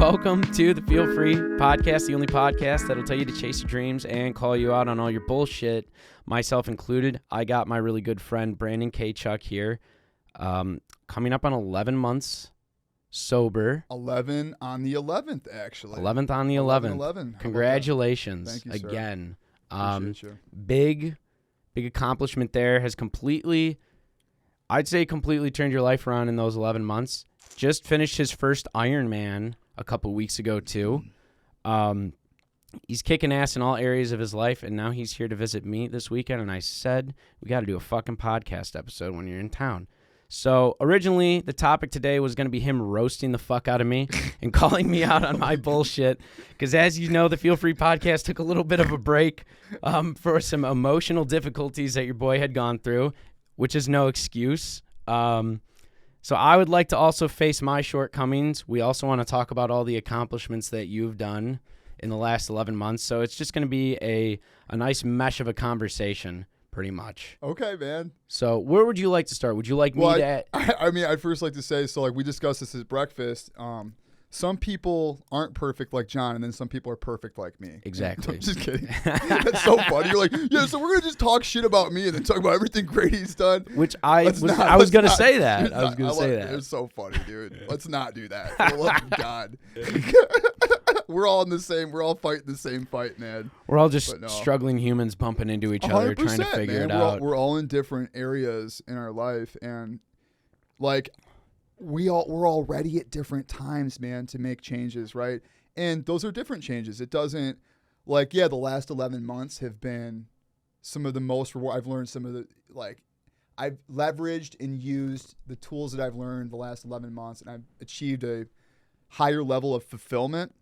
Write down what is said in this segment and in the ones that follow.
Welcome to the Feel Free Podcast, the only podcast that'll tell you to chase your dreams and call you out on all your bullshit, myself included. I got my really good friend Brandon Kaitschuck here, coming up on 11 months sober. 11 on the 11th, actually. 11th on the 11th. 11. Congratulations. Thank you, sir. Again. Appreciate you. Big accomplishment there. Has completely turned your life around in those 11 months. Just finished his first Ironman a couple weeks ago, too. He's kicking ass in all areas of his life, and now he's here to visit me this weekend, and I said, we got to do a fucking podcast episode when you're in town. So originally, the topic today was going to be him roasting the fuck out of me and calling me out on my bullshit, because as you know, the Feel Free Podcast took a little bit of a break for some emotional difficulties that your boy had gone through, which is no excuse. So I would like to also face my shortcomings. We also want to talk about all the accomplishments that you've done in the last 11 months. So it's just going to be a nice mesh of a conversation, pretty much. Okay, man. So where would you like to start? Would you like me to... I'd first like to say, so like we discussed this at breakfast. Some people aren't perfect like John, and then some people are perfect like me. Exactly. I'm just kidding. That's so funny. You're like, yeah, so we're going to just talk shit about me and then talk about everything great he's done. Which I was going to say that. I was going to say that. It's so funny, dude. Let's not do that. For the love of God. We're all in the same, we're all fighting the same fight, man. We're all just struggling humans bumping into each other, trying to figure it out. We're all in different areas in our life, and like... we're all ready at different times, man, to make changes, right? And those are different changes. It doesn't, like, yeah, the last 11 months have been some of the most reward. I've learned some of the, like, I've leveraged and used the tools that I've learned the last 11 months, and I've achieved a higher level of fulfillment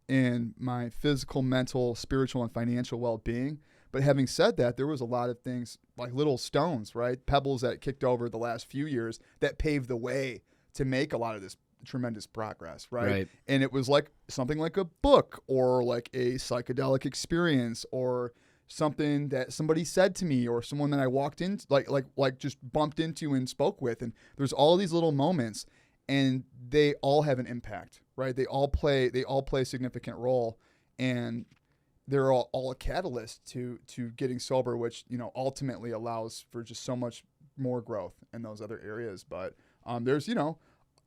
in my physical, mental, spiritual, and financial well-being. But having said that, there was a lot of things, like little stones, right? Pebbles that kicked over the last few years that paved the way to make a lot of this tremendous progress, right? And it was like something like a book or like a psychedelic experience or something that somebody said to me or someone that I walked in, like just bumped into and spoke with. And there's all these little moments, and they all have an impact, right? They all play a significant role, and they're all a catalyst to getting sober, which, you know, ultimately allows for just so much more growth in those other areas. But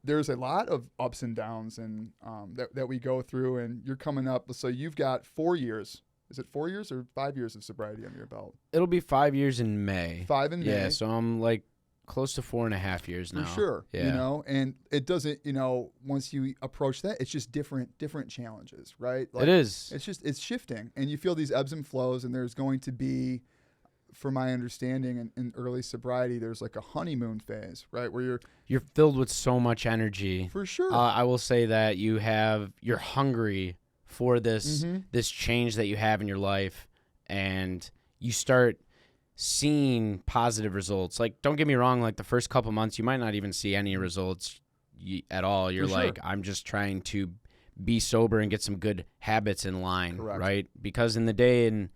there's a lot of ups and downs and that we go through, and you're coming up. So you've got 4 years. Is it 4 years or 5 years of sobriety on your belt? It'll be 5 years in May. 5 in May. Yeah, so I'm like close to 4.5 years now. For sure. Yeah. You know, and it doesn't, you know, once you approach that, it's just different challenges, right? Like, it is. It's shifting, and you feel these ebbs and flows, and there's going to be, from my understanding in early sobriety, there's like a honeymoon phase, right? Where you're filled with so much energy. For sure. I will say that you're hungry for this change that you have in your life, and you start seeing positive results. Like, don't get me wrong, like the first couple months, you might not even see any results at all. You're like, I'm just trying to be sober and get some good habits in line, right? Because in the day and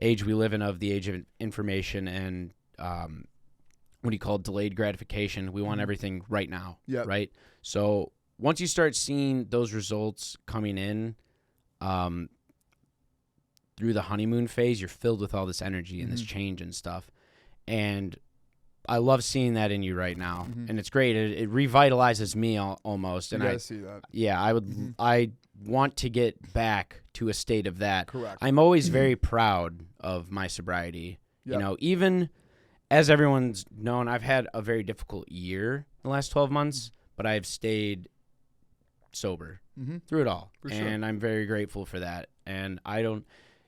age we live in, of the age of information and what do you call it, delayed gratification, we want everything right now, right? So once you start seeing those results coming in through the honeymoon phase, you're filled with all this energy and this change and stuff, and I love seeing that in you right now, and it's great. It revitalizes me almost, and I see that. Yeah, I would. I want to get back to a state of that. Correct. I'm always very proud of my sobriety. You know, even as everyone's known, I've had a very difficult year the last 12 months, but I've stayed sober through it all, and I'm very grateful for that. And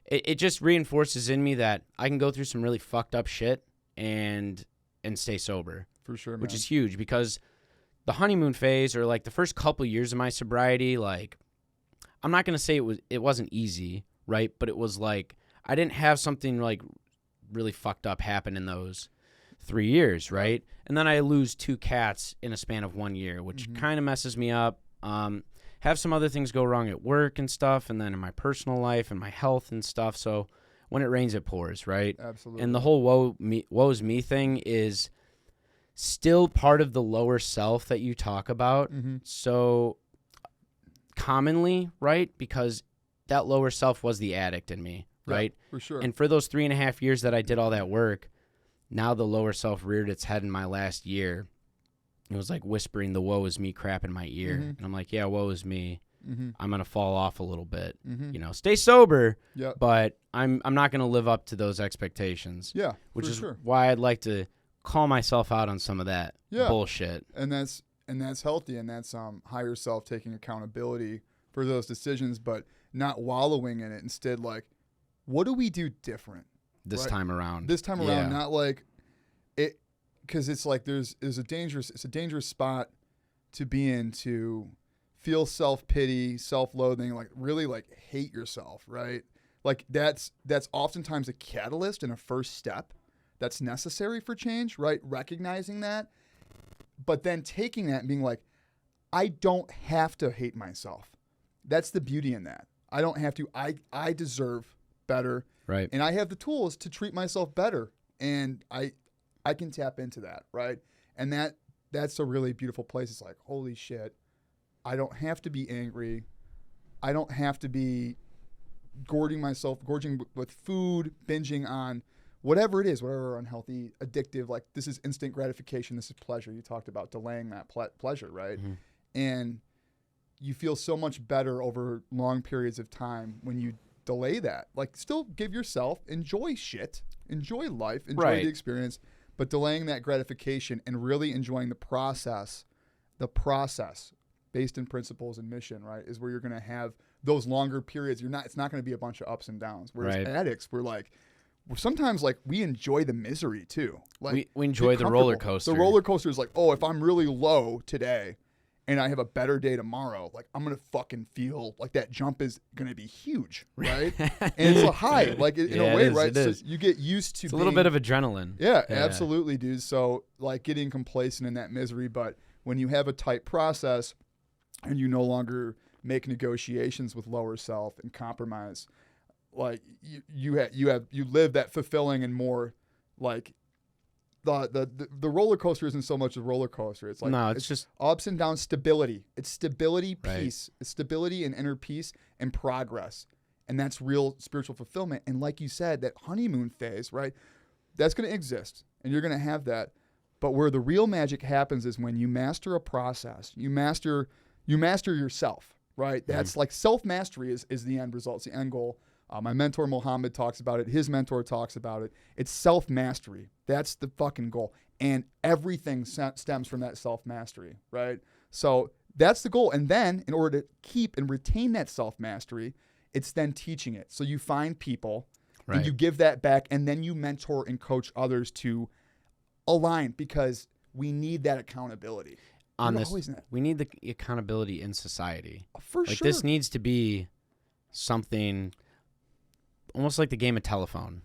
it just reinforces in me that I can go through some really fucked up shit and stay sober. For sure, man. Which is huge, because the honeymoon phase, or like the first couple years of my sobriety, like, I'm not going to say it wasn't easy, right? But it was like I didn't have something like really fucked up happen in those 3 years, right? And then I lose 2 cats in a span of 1 year, which kind of messes me up. Have some other things go wrong at work and stuff, and then in my personal life and my health and stuff. So when it rains, it pours, right? Absolutely. And the whole woe's me thing is still part of the lower self that you talk about. So commonly, right? Because that lower self was the addict in me, right? Yeah, for sure. And for those 3.5 years that I did all that work, now the lower self reared its head in my last year. It was like whispering the woe is me crap in my ear. Mm-hmm. And I'm like, yeah, woe is me. Mm-hmm. I'm going to fall off a little bit. Mm-hmm. You know, stay sober, Yeah. but I'm not going to live up to those expectations. Yeah, which for is sure. why I'd like to call myself out on some of that bullshit. And that's healthy, and that's higher self taking accountability for those decisions, but not wallowing in it. Instead, like, what do we do different This time around? This time around, not like it, because it's like it's a dangerous spot to be in, to feel self-pity, self-loathing, like really like hate yourself, right? Like that's oftentimes a catalyst and a first step that's necessary for change, right? Recognizing that, but then taking that and being like, I don't have to hate myself. That's the beauty in that. I don't have to. I deserve better, right? And I have the tools to treat myself better, and I can tap into that, right? And that's a really beautiful place. It's like, holy shit, I don't have to be angry. I don't have to be gorging with food, binging on whatever it is, whatever unhealthy, addictive, like this is instant gratification, this is pleasure. You talked about delaying that pleasure, right? Mm-hmm. And you feel so much better over long periods of time when you delay that. Like, still give yourself, enjoy shit, enjoy life, enjoy the experience, but delaying that gratification and really enjoying the process based in principles and mission, right, is where you're going to have those longer periods. It's not going to be a bunch of ups and downs. Whereas addicts, we're sometimes like we enjoy the misery too. Like we enjoy the roller coaster. The roller coaster is like, oh, if I'm really low today and I have a better day tomorrow, like I'm going to fucking feel like that jump is going to be huge, right? And it's a high, like in a way, right? So you get used to a little bit of adrenaline. Yeah, absolutely, dude. So like getting complacent in that misery, but when you have a tight process and you no longer make negotiations with lower self and compromise, like you live that fulfilling and more like the roller coaster isn't so much a roller coaster. It's like it's just ups and downs, stability. It's stability, peace. It's stability and inner peace and progress. And that's real spiritual fulfillment. And like you said, that honeymoon phase, right? That's going to exist and you're going to have that. But where the real magic happens is when you master a process, you master yourself, right? That's like self-mastery is the end result. It's the end goal. My mentor, Mohammed, talks about it. His mentor talks about it. It's self-mastery. That's the fucking goal. And everything stems from that self-mastery, right? So that's the goal. And then in order to keep and retain that self-mastery, it's then teaching it. So you find people and you give that back, and then you mentor and coach others to align, because we need that accountability. We need the accountability in society. For sure. This needs to be something almost like the game of telephone,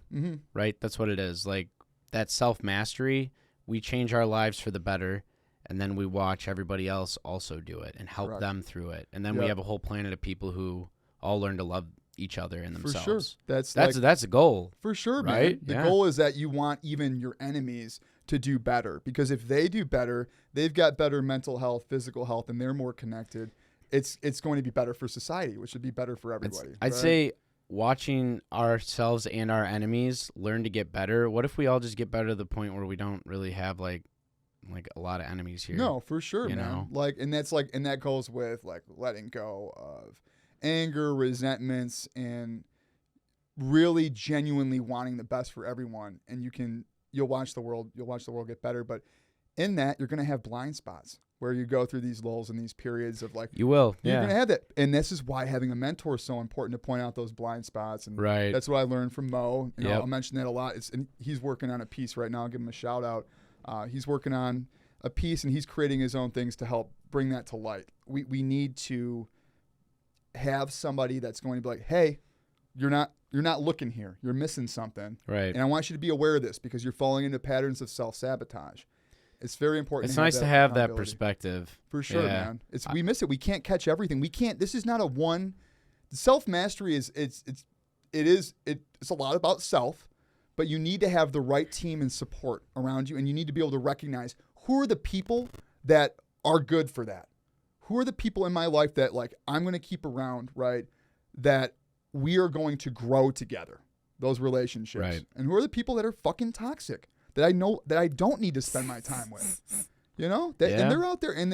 right? That's what it is. Like that self-mastery, we change our lives for the better, and then we watch everybody else also do it and help them through it. And then we have a whole planet of people who all learn to love each other and themselves. For sure. That's a goal. For sure, right? Man. The goal is that you want even your enemies to do better, because if they do better, they've got better mental health, physical health, and they're more connected. It's going to be better for society, which would be better for everybody. I'd say watching ourselves and our enemies learn to get better. What if we all just get better to the point where we don't really have like a lot of enemies here? No, for sure, man. Know? And that goes with like letting go of anger, resentments, and really genuinely wanting the best for everyone. And you'll watch the world get better. But in that, you're going to have blind spots where you go through these lulls and these periods of like, you will, you're going to have that. And this is why having a mentor is so important, to point out those blind spots. And that's what I learned from Mo. I'll mention that a lot. And he's working on a piece right now. I'll give him a shout out. He's working on a piece and he's creating his own things to help bring that to light. We need to have somebody that's going to be like, hey, you're not looking here. You're missing something. Right. And I want you to be aware of this, because you're falling into patterns of self-sabotage. It's very important. It's nice to have that perspective. For sure, man. We miss it. We can't catch everything. We can't. This is not a one. Self-mastery it's a lot about self, but you need to have the right team and support around you, and you need to be able to recognize who are the people that are good for that. who are the people in my life that like I'm going to keep around, right? That we are going to grow together, those relationships. Right. And who are the people that are fucking toxic that I know that I don't need to spend my time with, you know? And they're out there, and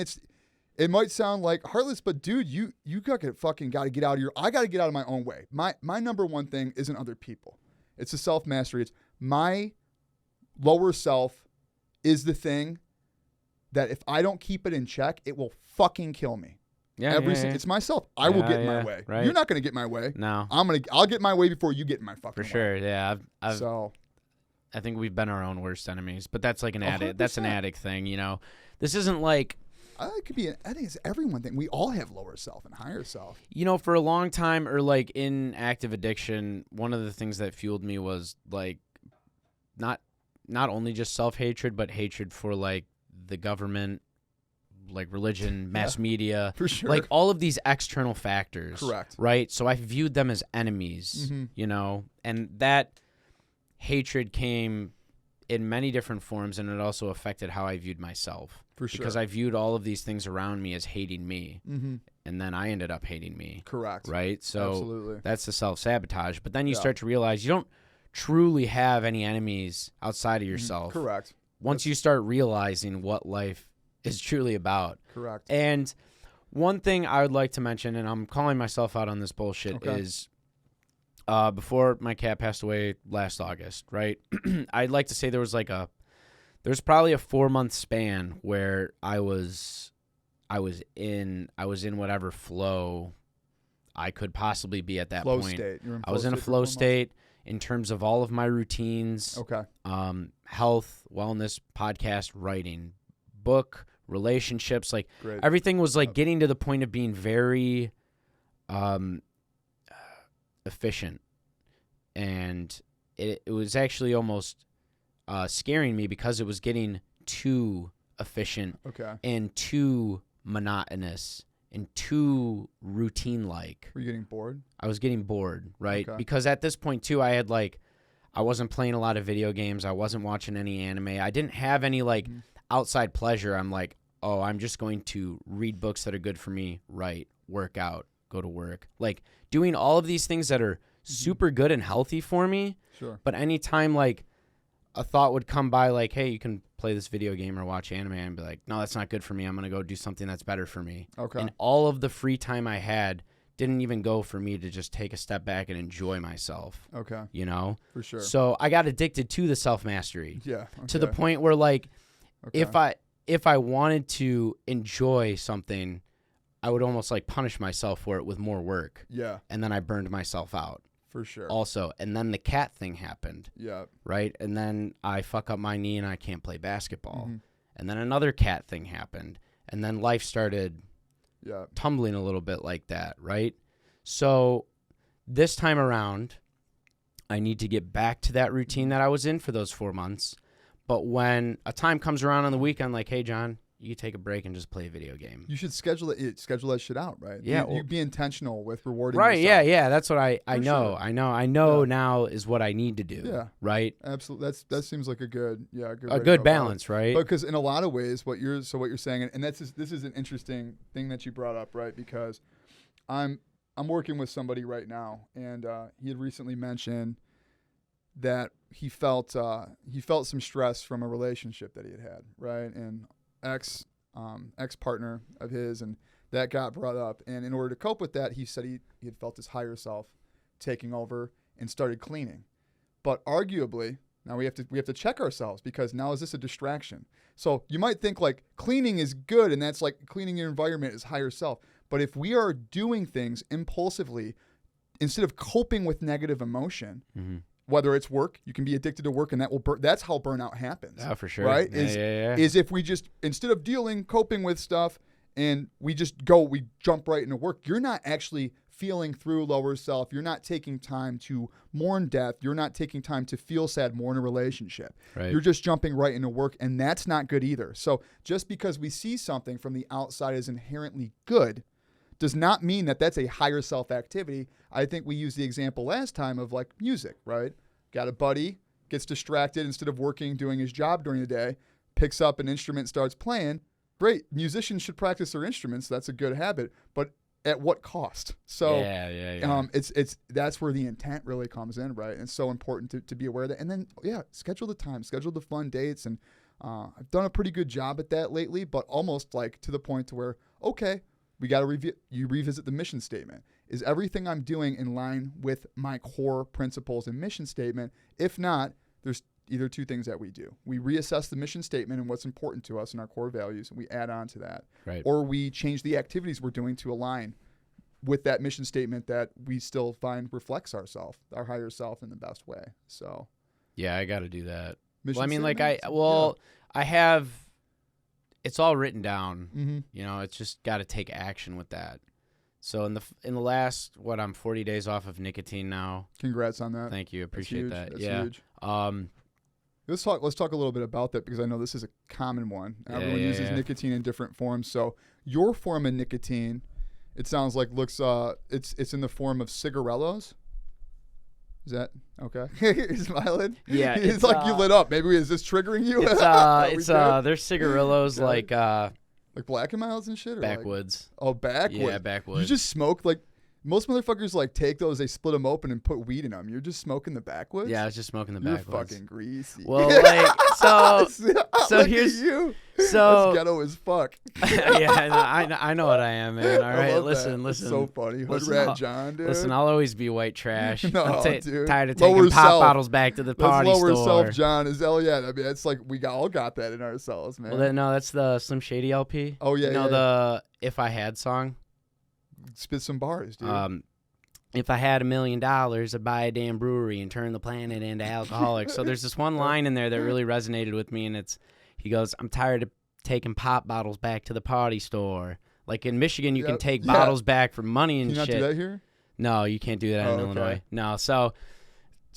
it might sound like heartless, but dude, you got to get out of I got to get out of my own way. My number one thing isn't other people. It's the self-mastery. It's my lower self is the thing that if I don't keep it in check, it will fucking kill me. It's myself. I will get in my way. Right. You're not going to get my way. No. I'll get my way before you get in my fucking way. For sure. Yeah. I think we've been our own worst enemies, but that's like an addict. 100%. That's an addict thing, you know. This isn't like, I think it's everyone thing. We all have lower self and higher self. you know, for a long time, or like in active addiction, one of the things that fueled me was like not only just self-hatred, but hatred for like the government, like religion, mass media, for sure. like all of these external factors. Correct. Right? So I viewed them as enemies, you know, and that hatred came in many different forms, and it also affected how I viewed myself. For sure. Because I viewed all of these things around me as hating me, Mm-hmm. and then I ended up hating me. Correct. Right? So Absolutely. that's the self-sabotage. But then you start to realize you don't truly have any enemies outside of yourself. Correct. Once you start realizing what life is truly about. Correct. And one thing I would like to mention, and I'm calling myself out on this bullshit, is before my cat passed away last August, right? I'd like to say there's probably a 4-month span where I was in whatever flow I could possibly be at that Flow point. state. You're in I was in a flow state in terms of all of my routines. Okay. Health, wellness, podcast, writing, book, relationships, like Great. everything was like getting to the point of being very efficient, and it was actually almost scaring me because it was getting too efficient and too monotonous and too routine-like. Were you getting bored? I was getting bored, right? Okay. Because at this point too, I wasn't playing a lot of video games. I wasn't watching any anime. I didn't have any outside pleasure. I'm like, oh, I'm just going to read books that are good for me, write, work out, go to work. Like doing all of these things that are super good and healthy for me. Sure. But anytime like a thought would come by like, hey, you can play this video game or watch anime, and be like, no, that's not good for me. I'm going to go do something that's better for me. Okay. And all of the free time I had didn't even go for me to just take a step back and enjoy myself. Okay. You know? For sure. So I got addicted to the self-mastery. Yeah. To the point where like Okay. if I wanted to enjoy something, I would almost like punish myself for it with more work. Yeah. And then I burned myself out. For sure. Also, and then the cat thing happened. Yeah. Right? And then I fuck up my knee and I can't play basketball. Mm-hmm. And then another cat thing happened. And then life started tumbling a little bit like that, right? So this time around, I need to get back to that routine that I was in for those 4 months. But when a time comes around on the weekend, like, hey, John, you take a break and just play a video game. You should schedule that shit out, right? Yeah. You be intentional with rewarding right, yourself. yeah. That's what I know. Sure. I know now is what I need to do. Yeah. Right? Absolutely. That seems like a good way to good go about balance, it. right? Because in a lot of ways, what you're saying, and this is an interesting thing that you brought up, right? Because I'm working with somebody right now, and he had recently mentioned that he felt some stress from a relationship that he had, right? And ex partner of his, and that got brought up. And in order to cope with that, he said he had felt his higher self taking over and started cleaning. But arguably, now we have to check ourselves, because now is this a distraction? So you might think like cleaning is good, and that's like cleaning your environment is higher self. But if we are doing things impulsively instead of coping with negative emotion, whether it's work, you can be addicted to work, and that's how burnout happens. Oh, for sure. Right? Yeah. Is if we just, instead of coping with stuff, and we jump right into work, you're not actually feeling through lower self. You're not taking time to mourn death. You're not taking time to feel sad, mourn a relationship. Right. You're just jumping right into work, and that's not good either. So just because we see something from the outside as inherently good does not mean that that's a higher self activity. I think we used the example last time of like music, right? Got a buddy, gets distracted instead of working, doing his job during the day, picks up an instrument, starts playing. great. Musicians should practice their instruments. That's a good habit. But at what cost? So it's that's where the intent really comes in, right? And it's so important to be aware of that. And then schedule the time, schedule the fun dates, and I've done a pretty good job at that lately, but almost like to the point to where, okay, we got to revisit the mission statement. Is everything I'm doing in line with my core principles and mission statement? If not, there's either two things that we do. We reassess the mission statement and what's important to us and our core values, and we add on to that. Right. Or we change the activities we're doing to align with that mission statement that we still find reflects ourself, our higher self in the best way. So, yeah, I got to do that. Mission Well, I mean, like statements? I have, it's all written down. Mm-hmm. You know, it's just got to take action with that. So in the last, I'm 40 days off of nicotine now. Congrats on that. Thank you. Appreciate that. That's yeah. huge. Let's Let's talk a little bit about that, because I know this is a common one. Everyone uses nicotine in different forms. So your form of nicotine, it sounds like it's in the form of cigarillos. Is that okay? You're smiling. Yeah, it's like you lit up. Maybe is this triggering you? There's cigarillos like Black and Milds and shit, or backwoods. Backwoods. Yeah, backwoods. You just smoke like. Most motherfuckers like take those, they split them open and put weed in them. You're just smoking the backwoods? Yeah, I was just smoking the You're backwoods. fucking greasy. Well, like, so here's you. So that's ghetto as fuck. Yeah, I know what I am, man. All right, listen. It's so funny. Hood rat John, dude. Listen, I'll always be white trash. No, I'm dude. tired of taking pop bottles back to the party lower store. self, John. Is I mean, it's like we all got that in ourselves, man. Well, no, that's the Slim Shady LP. Oh yeah, the If I Had song. Spit some bars, dude. If I had $1 million, I'd buy a damn brewery and turn the planet into alcoholics. So there's this one line in there that really resonated with me, and he goes, I'm tired of taking pop bottles back to the party store. Like in Michigan, you can take bottles back for money and shit. Can you not do that here? No, you can't do that in Illinois. Okay. No, so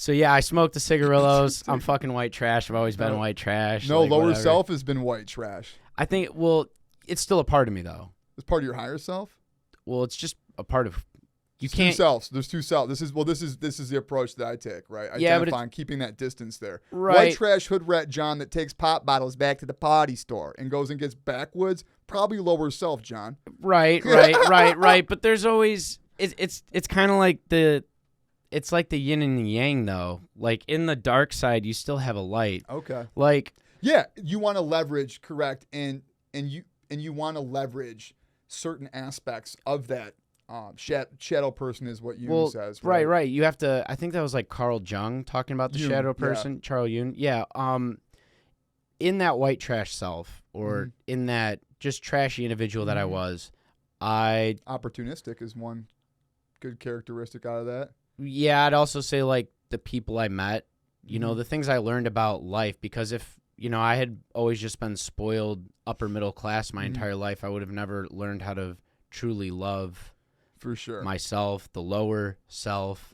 yeah, I smoke the cigarillos. I'm fucking white trash. I've always been white trash. No, like, lower whatever. self has been white trash. I think, it's still a part of me, though. It's part of your higher self? Well, it's just a part of... There's two selves. This is the approach that I take, right? Identifying, keeping that distance there. Right. White trash hood rat John that takes pop bottles back to the party store and goes and gets backwoods, probably lower self, John. Right. But there's always it's kind of like it's like the yin and the yang, though. Like in the dark side, you still have a light. Okay. Like you want to leverage, correct, and you want to leverage certain aspects of that. Shadow person is what Jung says. Right. You have to. I think that was like Carl Jung talking about the shadow person. Charles Jung. Yeah. In that white trash self, or in that just trashy individual that I was, opportunistic is one good characteristic out of that. Yeah, I'd also say like the people I met. You know, the things I learned about life, because if I had always just been spoiled upper middle class my entire life, I would have never learned how to truly love. For sure. Myself, the lower self,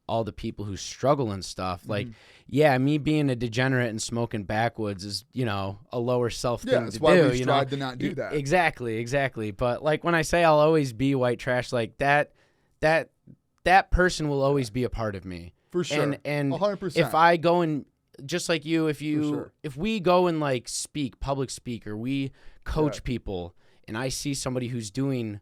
all the people who struggle and stuff. Like, me being a degenerate and smoking backwoods is, a lower self thing to do. Yeah, that's why we strive to not do that. Exactly. But, like, when I say I'll always be white trash, like, that person will always be a part of me. For sure. And 100%. if I go and, just like you, if we go and, like, public speak, or we coach people, and I see somebody who's doing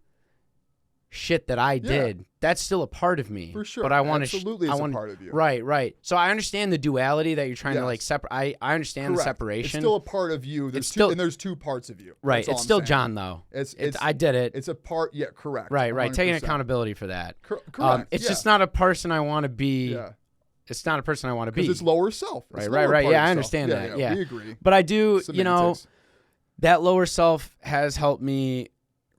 shit that I did, that's still a part of me. For sure. But I want to absolutely is a part of you. Right. So I understand the duality that you're trying to like separate. I understand the separation. It's still a part of you. There's two parts of you. Right. It's still John though. I did it. It's a part. Yeah. Correct. Right. 100%. Taking accountability for that. Correct. It's just not a person I want to be. Yeah. It's not a person I want to be. Because it's lower self. Right. Yeah, I understand that. Yeah. We agree. But I do. That lower self has helped me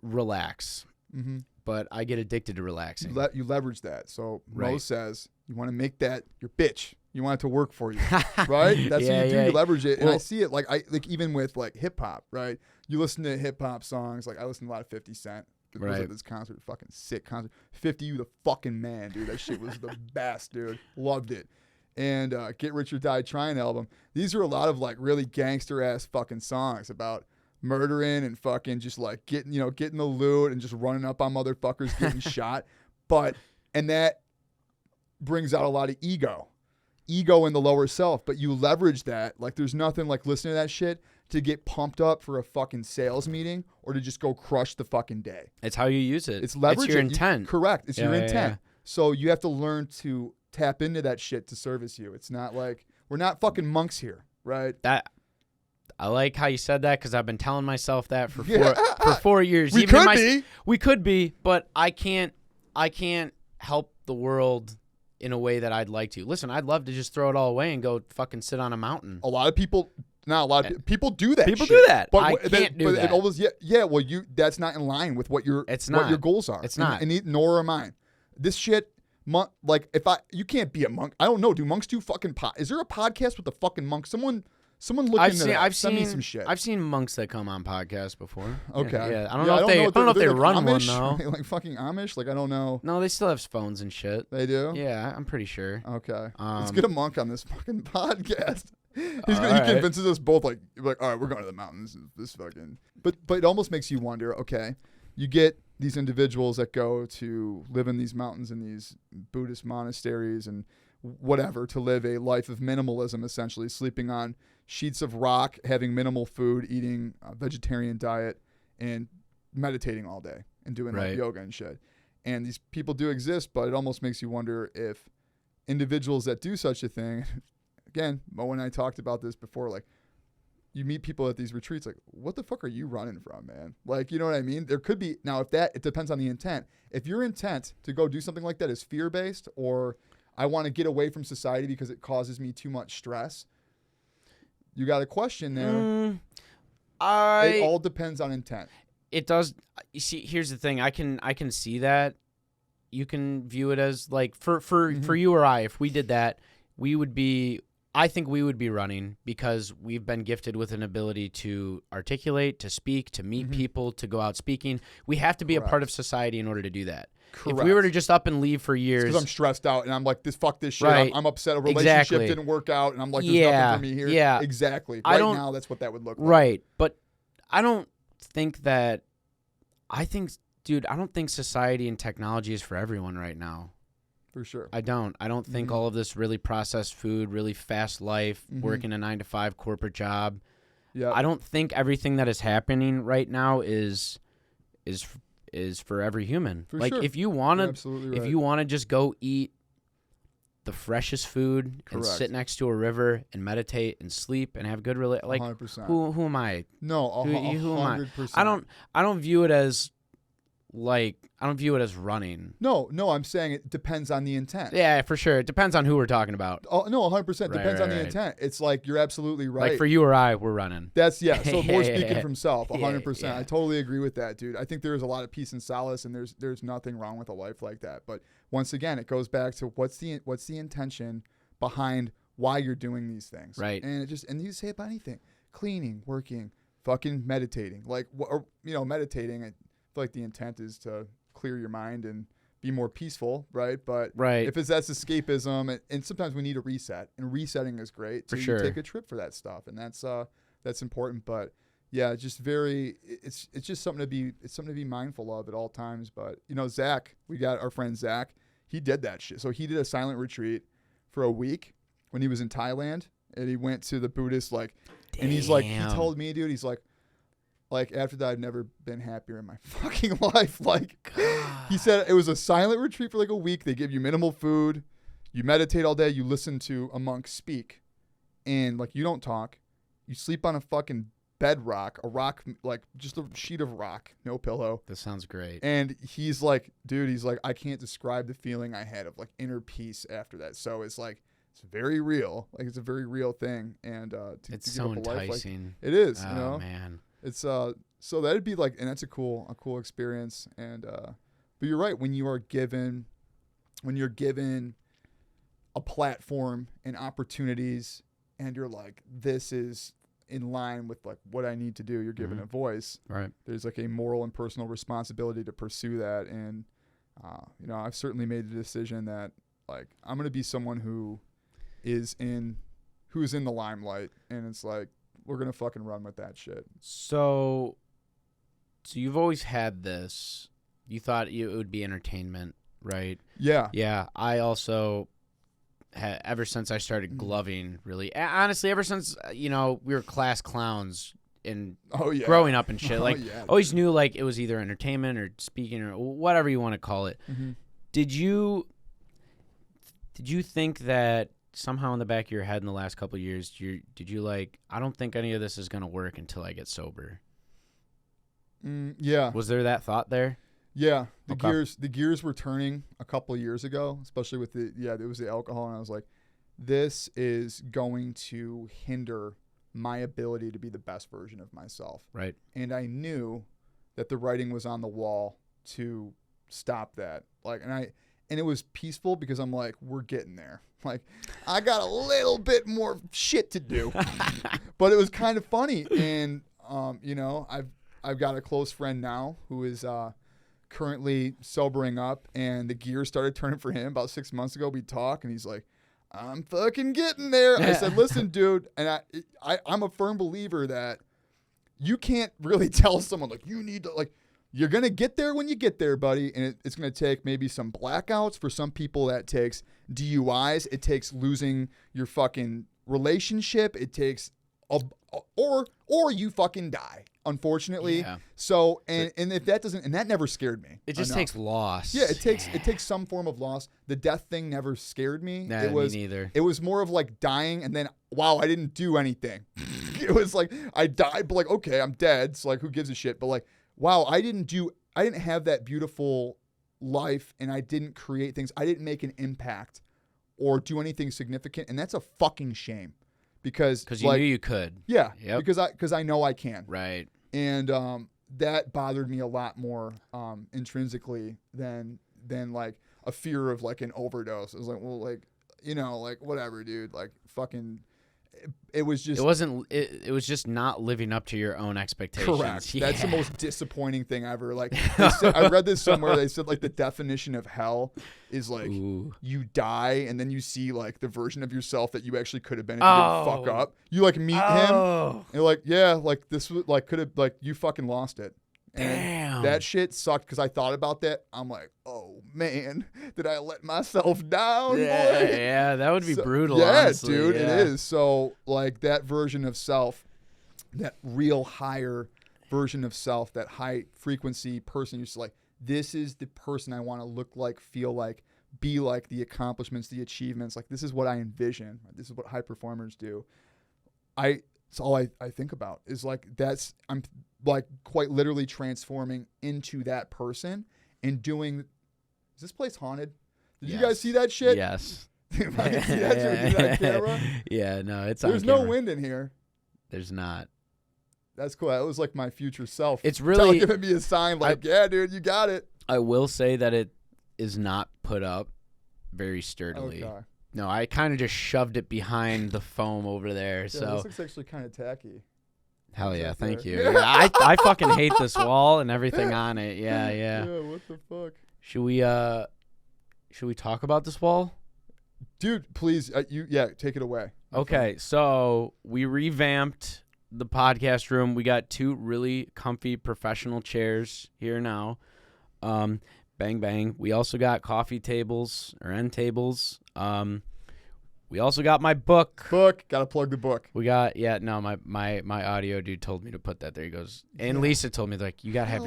relax. Mm-hmm. But I get addicted to relaxing. You leverage that. So Mo says you want to make that your bitch. You want it to work for you, right? That's what you do. You leverage it, and I see it like even with like hip hop, right? You listen to hip hop songs. Like I listen to a lot of 50 Cent. Was at this concert, fucking sick concert. 50, you the fucking man, dude. That shit was the best, dude. Loved it. And Get Rich or Die Trying album. These are a lot of like really gangster ass fucking songs about murdering and fucking just like getting the loot and just running up on motherfuckers getting shot. And that brings out a lot of ego. ego in the lower self, but you leverage that. Like there's nothing like listening to that shit to get pumped up for a fucking sales meeting or to just go crush the fucking day. It's how you use it. It's leverage. It's your intent. Correct. It's your intent. Yeah. So you have to learn to tap into that shit to service you. It's not like we're not fucking monks here, right? That I like how you said that because I've been telling myself that for 4 years. We Even could be. We could be, but I can't help the world in a way that I'd like to. Listen, I'd love to just throw it all away and go fucking sit on a mountain. A lot of people, not a lot of people do that. People shit. do that. But I can't do that. It always, well, that's not in line with what your goals are. It's not. And nor are mine. This shit, like you can't be a monk. I don't know. Do monks do fucking Is there a podcast with the fucking monk? Someone look into that. Send me some shit. I've seen monks that come on podcasts before. Okay. Yeah. I don't know if they like run Amish, one though. Like fucking Amish. Like I don't know. No, they still have phones and shit. They do. Yeah, I'm pretty sure. Okay. Let's get a monk on this fucking podcast. He right. convinces us both like all right, we're going to the mountains. This fucking. But it almost makes you wonder. Okay, you get these individuals that go to live in these mountains in these Buddhist monasteries and whatever to live a life of minimalism, essentially sleeping on sheets of rock, having minimal food, eating a vegetarian diet, and meditating all day and doing like yoga and shit. And these people do exist, but it almost makes you wonder if individuals that do such a thing, again, Mo and I talked about this before, like you meet people at these retreats, like, what the fuck are you running from, man? Like, you know what I mean? There could be, now it depends on the intent. If your intent to go do something like that is fear-based or I want to get away from society because it causes me too much stress, you got a question there. It all depends on intent. It does. You see, here's the thing. I can see that. You can view it as like for you or I, if we did that, I think we would be running because we've been gifted with an ability to articulate, to speak, to meet people, to go out speaking. We have to be a part of society in order to do that. Correct. If we were to just up and leave for years, because I'm stressed out and I'm like, fuck this shit. Right. I'm upset. A relationship didn't work out, and I'm like, there's nothing for me here. Yeah, exactly. Now, that's what that would look like. Right, but I don't think that. I don't think society and technology is for everyone right now. For sure. I don't think all of this really processed food, really fast life, working a 9-to-5 corporate job. Yeah. I don't think everything that is happening right now is for every human. For sure. If you want to just go eat the freshest food and sit next to a river and meditate and sleep and have good 100%. Who am I? No, who am I? 100%. I don't view it as running. No, I'm saying it depends on the intent. Yeah, for sure. It depends on who we're talking about. Oh, no, 100% depends on the intent. It's like you're absolutely right. Like for you or I, we're running. That's So more speaking from self, 100%. Yeah. I totally agree with that, dude. I think there's a lot of peace and solace, and there's nothing wrong with a life like that. But once again, it goes back to what's the intention behind why you're doing these things, right? And you say about anything, cleaning, working, fucking meditating, meditating. I feel like the intent is to clear your mind and be more peaceful, right? But if that's escapism, and sometimes we need a reset, and resetting is great. So for sure. You take a trip for that stuff, and that's important. But yeah, it's just something to be mindful of at all times. But Zach, we got our friend Zach. He did that shit. So he did a silent retreat for a week when he was in Thailand, and he went to the Buddhist and he's like, he told me, dude, he's like after that, I've never been happier in my fucking life. He said it was a silent retreat for a week. They give you minimal food. You meditate all day. You listen to a monk speak. And you don't talk. You sleep on a fucking bedrock, a rock, just a sheet of rock, no pillow. This sounds great. And he's like, dude, I can't describe the feeling I had of inner peace after that. So it's it's very real. It's a very real thing. And it's so enticing. It is, Oh, man. It's so that'd be and that's a cool experience. And but you're right, when you're given a platform and opportunities, and you're like, this is in line with what I need to do, you're given a voice. Right. There's a moral and personal responsibility to pursue that. And I've certainly made the decision that I'm gonna be someone who is in the limelight, and it's we're going to fucking run with that shit. So you've always had this. You thought it would be entertainment, right? Yeah. Yeah. I also ever since I started gloving, really. Honestly, ever since, we were class clowns and growing up and shit. Like, always knew, like, it was either entertainment or speaking or whatever you want to call it. Mm-hmm. Did you think that somehow in the back of your head in the last couple of years, did you like, I don't think any of this is going to work until I get sober? Yeah. Was there that thought there? Yeah. The gears were turning a couple of years ago, especially with it was the alcohol. And I was like, this is going to hinder my ability to be the best version of myself. Right. And I knew that the writing was on the wall to stop that. Like, and it was peaceful because I'm like, we're getting there. Like, I got a little bit more shit to do, but it was kind of funny. And, I've got a close friend now who is, currently sobering up, and the gears started turning for him about 6 months ago. We talk and he's like, I'm fucking getting there. I said, listen, dude. And I'm a firm believer that you can't really tell someone like, you need to, like, you're going to get there when you get there, buddy. And it's going to take maybe some blackouts. For some people, that takes DUIs. It takes losing your fucking relationship. It takes, or you fucking die, unfortunately. Yeah. So, and if that doesn't, and that never scared me. It just takes loss. Yeah, it takes some form of loss. The death thing never scared me. Nah, me neither. It was more of like dying and then, wow, I didn't do anything. It was like, I died, but like, okay, I'm dead. So like, who gives a shit? But like, wow, I didn't have that beautiful life, and I didn't create things. I didn't make an impact or do anything significant. And that's a fucking shame. Because you knew you could. Yeah. Yep. Because I know I can. Right. And that bothered me a lot more intrinsically than like a fear of like an overdose. I was like, well, like, like whatever, dude. Like fucking, it was just. It was just not living up to your own expectations. Correct. Yeah. That's the most disappointing thing ever. Like I read this somewhere. They said like the definition of hell is like you die and then you see like the version of yourself that you actually could have been if you didn't fuck up. You like meet him. And you're like, yeah, like this was like could have like you fucking lost it. And damn. That shit sucked because I thought about that. I'm like, oh man, did I let myself down? Yeah, boy? Yeah, that would be brutal. Yeah, honestly. Dude, yeah. It is. So like that version of self, that real higher version of self, that high frequency person, you're just like, this is the person I want to look like, feel like, be like, the accomplishments, the achievements. Like this is what I envision. This is what high performers do. It's all I think about is like I'm like quite literally transforming into that person and doing. Is this place haunted? Did you guys see that shit? Yes. If I can see that shit through that camera. Yeah, no, it's There's on no camera. wind in here. There's not. That's cool. That was like my future self. It's really giving me a sign like, yeah, dude, you got it. I will say that it is not put up very sturdily. Okay. No, I kind of just shoved it behind the foam over there. Yeah, so this looks actually kind of tacky. hell yeah, thank there. you. Yeah, I fucking hate this wall and everything on it. Yeah. Yeah, what the fuck? Should we talk about this wall? Dude, please, take it away. Okay, so we revamped the podcast room. We got 2 really comfy professional chairs here now. Bang, bang. We also got coffee tables or end tables. We also got my book. Gotta plug the book. We got my audio dude told me to put that there. He goes, and Lisa told me like you gotta have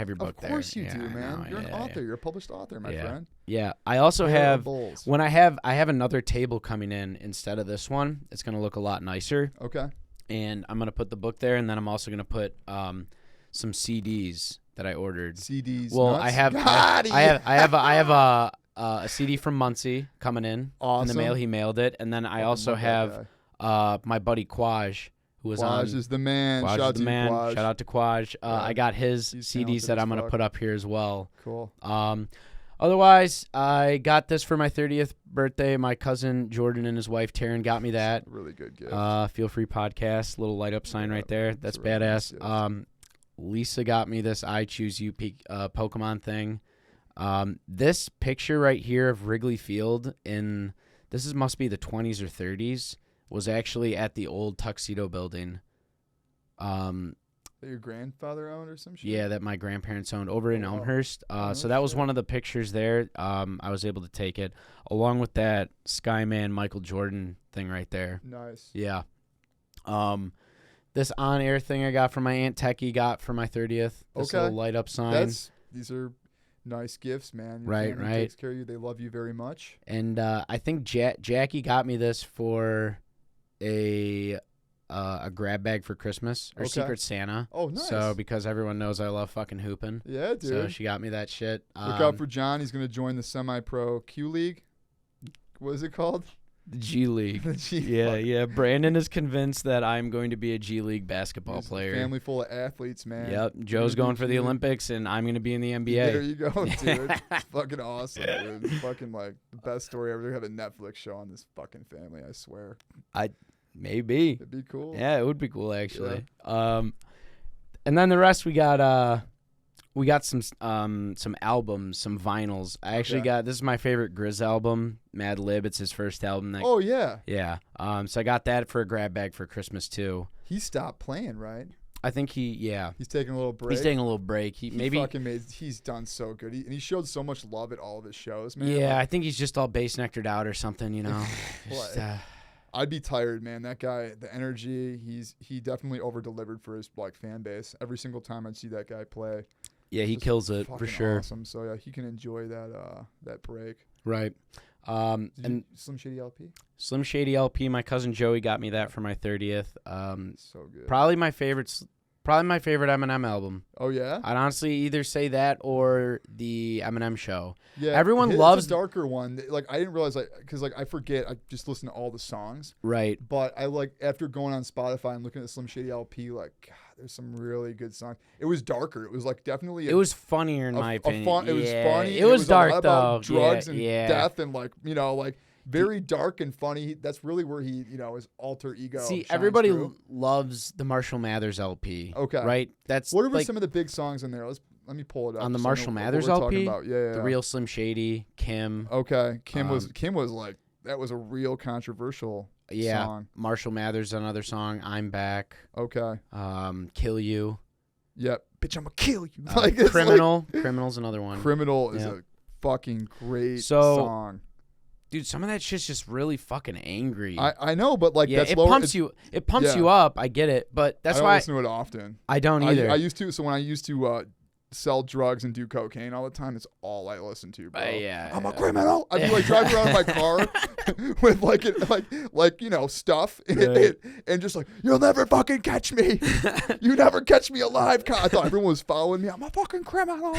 your book there. Of course you yeah, do, man. know, You're an author. You're a published author, my friend. Yeah. I also have bowls. when I have another table coming in instead of this one. It's gonna look a lot nicer. Okay. And I'm gonna put the book there, and then I'm also gonna put some CDs that I ordered. CDs. Well, nuts? I have a CD from Muncie coming in Awesome. in the mail. He mailed it, and then I also have my buddy Quaj, who was on. Quaj is the man. Quaj Shout is out the to man. Quaj. Shout out to Quaj. I got his He's CDs talented that as I'm gonna fuck. put up here as well. Cool. Otherwise, I got this for my 30th birthday. My cousin Jordan and his wife Taryn got me that. Really good gift. Feel Free podcast, little light up sign right there. That's really nice badass. gift. Lisa got me this I Choose You Pokemon thing. This picture right here of Wrigley Field must be the 20s or 30s, was actually at the old Tuxedo building. That your grandfather owned or some shit? Yeah, that my grandparents owned over in Oh, wow. Elmhurst. Oh, So that was shit. one of the pictures there. I was able to take it along with that Skyman Michael Jordan thing right there. Nice. Yeah. This on-air thing I got from my Aunt Techie got for my 30th. This Okay. little light-up sign. These are nice gifts, man. Your Right, family right. takes care of you. They love you very much. And I think Jackie got me this for a grab bag for Christmas or Okay. Secret Santa. Oh, nice. So because everyone knows I love fucking hooping. Yeah, dude. So she got me that shit. Look out for John. He's going to join the semi-pro Q League. What is it called? the G League. The G. Yeah, Fuck. yeah. Brandon is convinced that I'm going to be a G League basketball He's a player. family full of athletes, man. Yep. Joe's Gonna going be for the cute. Olympics, and I'm going to be in the NBA. There you go, dude. It's fucking awesome, dude. It's fucking like the best story ever. They have a Netflix show on this fucking family, I swear. Maybe. It'd be cool. Yeah, it would be cool actually. And then the rest we got some albums, some vinyls. I actually Okay. got this is my favorite Grizz album, Mad Lib. It's his first album. Oh, yeah. Yeah. So I got that for a grab bag for Christmas too. He stopped playing, right? I think he's He's taking a little break. taking a little break. He's done so good. And he showed so much love at all of his shows, man. Yeah, Like, I think he's just all bass nectared out or something, you know. Just, What? I'd be tired, man. That guy, the energy, he definitely over delivered for his like fan base. Every single time I'd see that guy play, yeah, he just kills it for fucking sure. awesome. So yeah, he can enjoy that break. Right. And Slim Shady LP, Slim Shady LP, my cousin Joey got me that for my 30th. so good. Probably my favorite Eminem album. Oh yeah, I'd honestly either say that or the Eminem Show. yeah. everyone it's loves- a darker one. Like I didn't realize, because I forget. I just listen to all the songs. Right. But I like after going on Spotify and looking at the Slim Shady LP, like God, there's some really good songs. It was darker. It was like definitely. It was funnier in my opinion. It was Yeah, funny. It was a dark lot though. about drugs and yeah. death and like very dark and funny. That's really where he his alter ego. See, shines everybody through. loves the Marshall Mathers LP. Okay. Right. That's What are like some of the big songs in there? Let me pull it up on the so I know Marshall what Mathers we're talking LP. about. Yeah. The real Slim Shady, Kim. Okay, Kim was Um, like that was a real controversial Yeah. song. Marshall Mathers, another song. I'm Back. Okay. Kill You. Yep. Bitch, I'm gonna kill you. Like, it's like- Criminal. Criminal's another one. Criminal is Yeah. a fucking great So- song. Dude, some of that shit's just really fucking angry. I know, but like yeah, that's it lower. pumps it's- you. It pumps yeah. you up. I get it, but that's I don't why listen to it often. I don't either. I used to. So when I used to sell drugs and do cocaine all the time, it's all I listen to, bro. Yeah, I'm a yeah. criminal. I'd be like driving around in my car with stuff Right. and just like, you'll never fucking catch me. You never catch me alive. I thought everyone was following me. I'm a fucking criminal.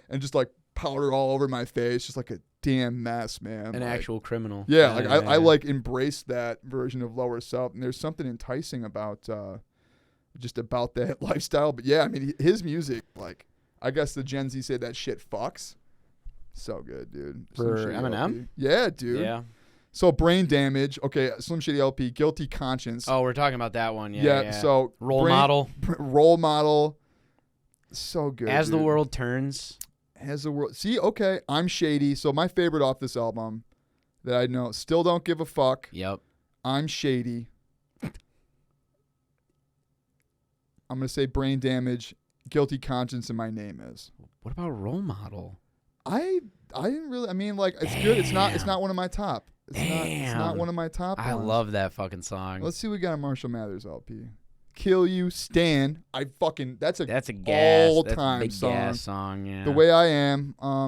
And just like powder all over my face, just like a damn mess, man. An Like, actual criminal. yeah, like I like embraced that version of lower self, and there's something enticing about just about that lifestyle. But yeah, I mean his music, like I guess the Gen Z say that shit fucks. So good, dude. Slim For Shady Eminem? LP. Yeah, dude. Yeah. So Brain Damage, okay, Slim Shady LP, Guilty Conscience. Oh, we're talking about that one. Yeah. So Role Model. Role Model. So good. As the dude. World Turns. As the world. See, okay, I'm Shady. So my favorite off this album that I know, Still Don't Give a Fuck. Yep. I'm Shady. I'm gonna say Brain Damage, Guilty Conscience, and My Name Is. What about Role Model? I didn't really. I mean, like it's good. It's not one of my top. It's not Damn. one of my top. I ones. love that fucking song. Let's see. What we got a Marshall Mathers LP. Kill You, Stan. That's a gas. all That's a time big song. gas song. Yeah. The Way I Am. I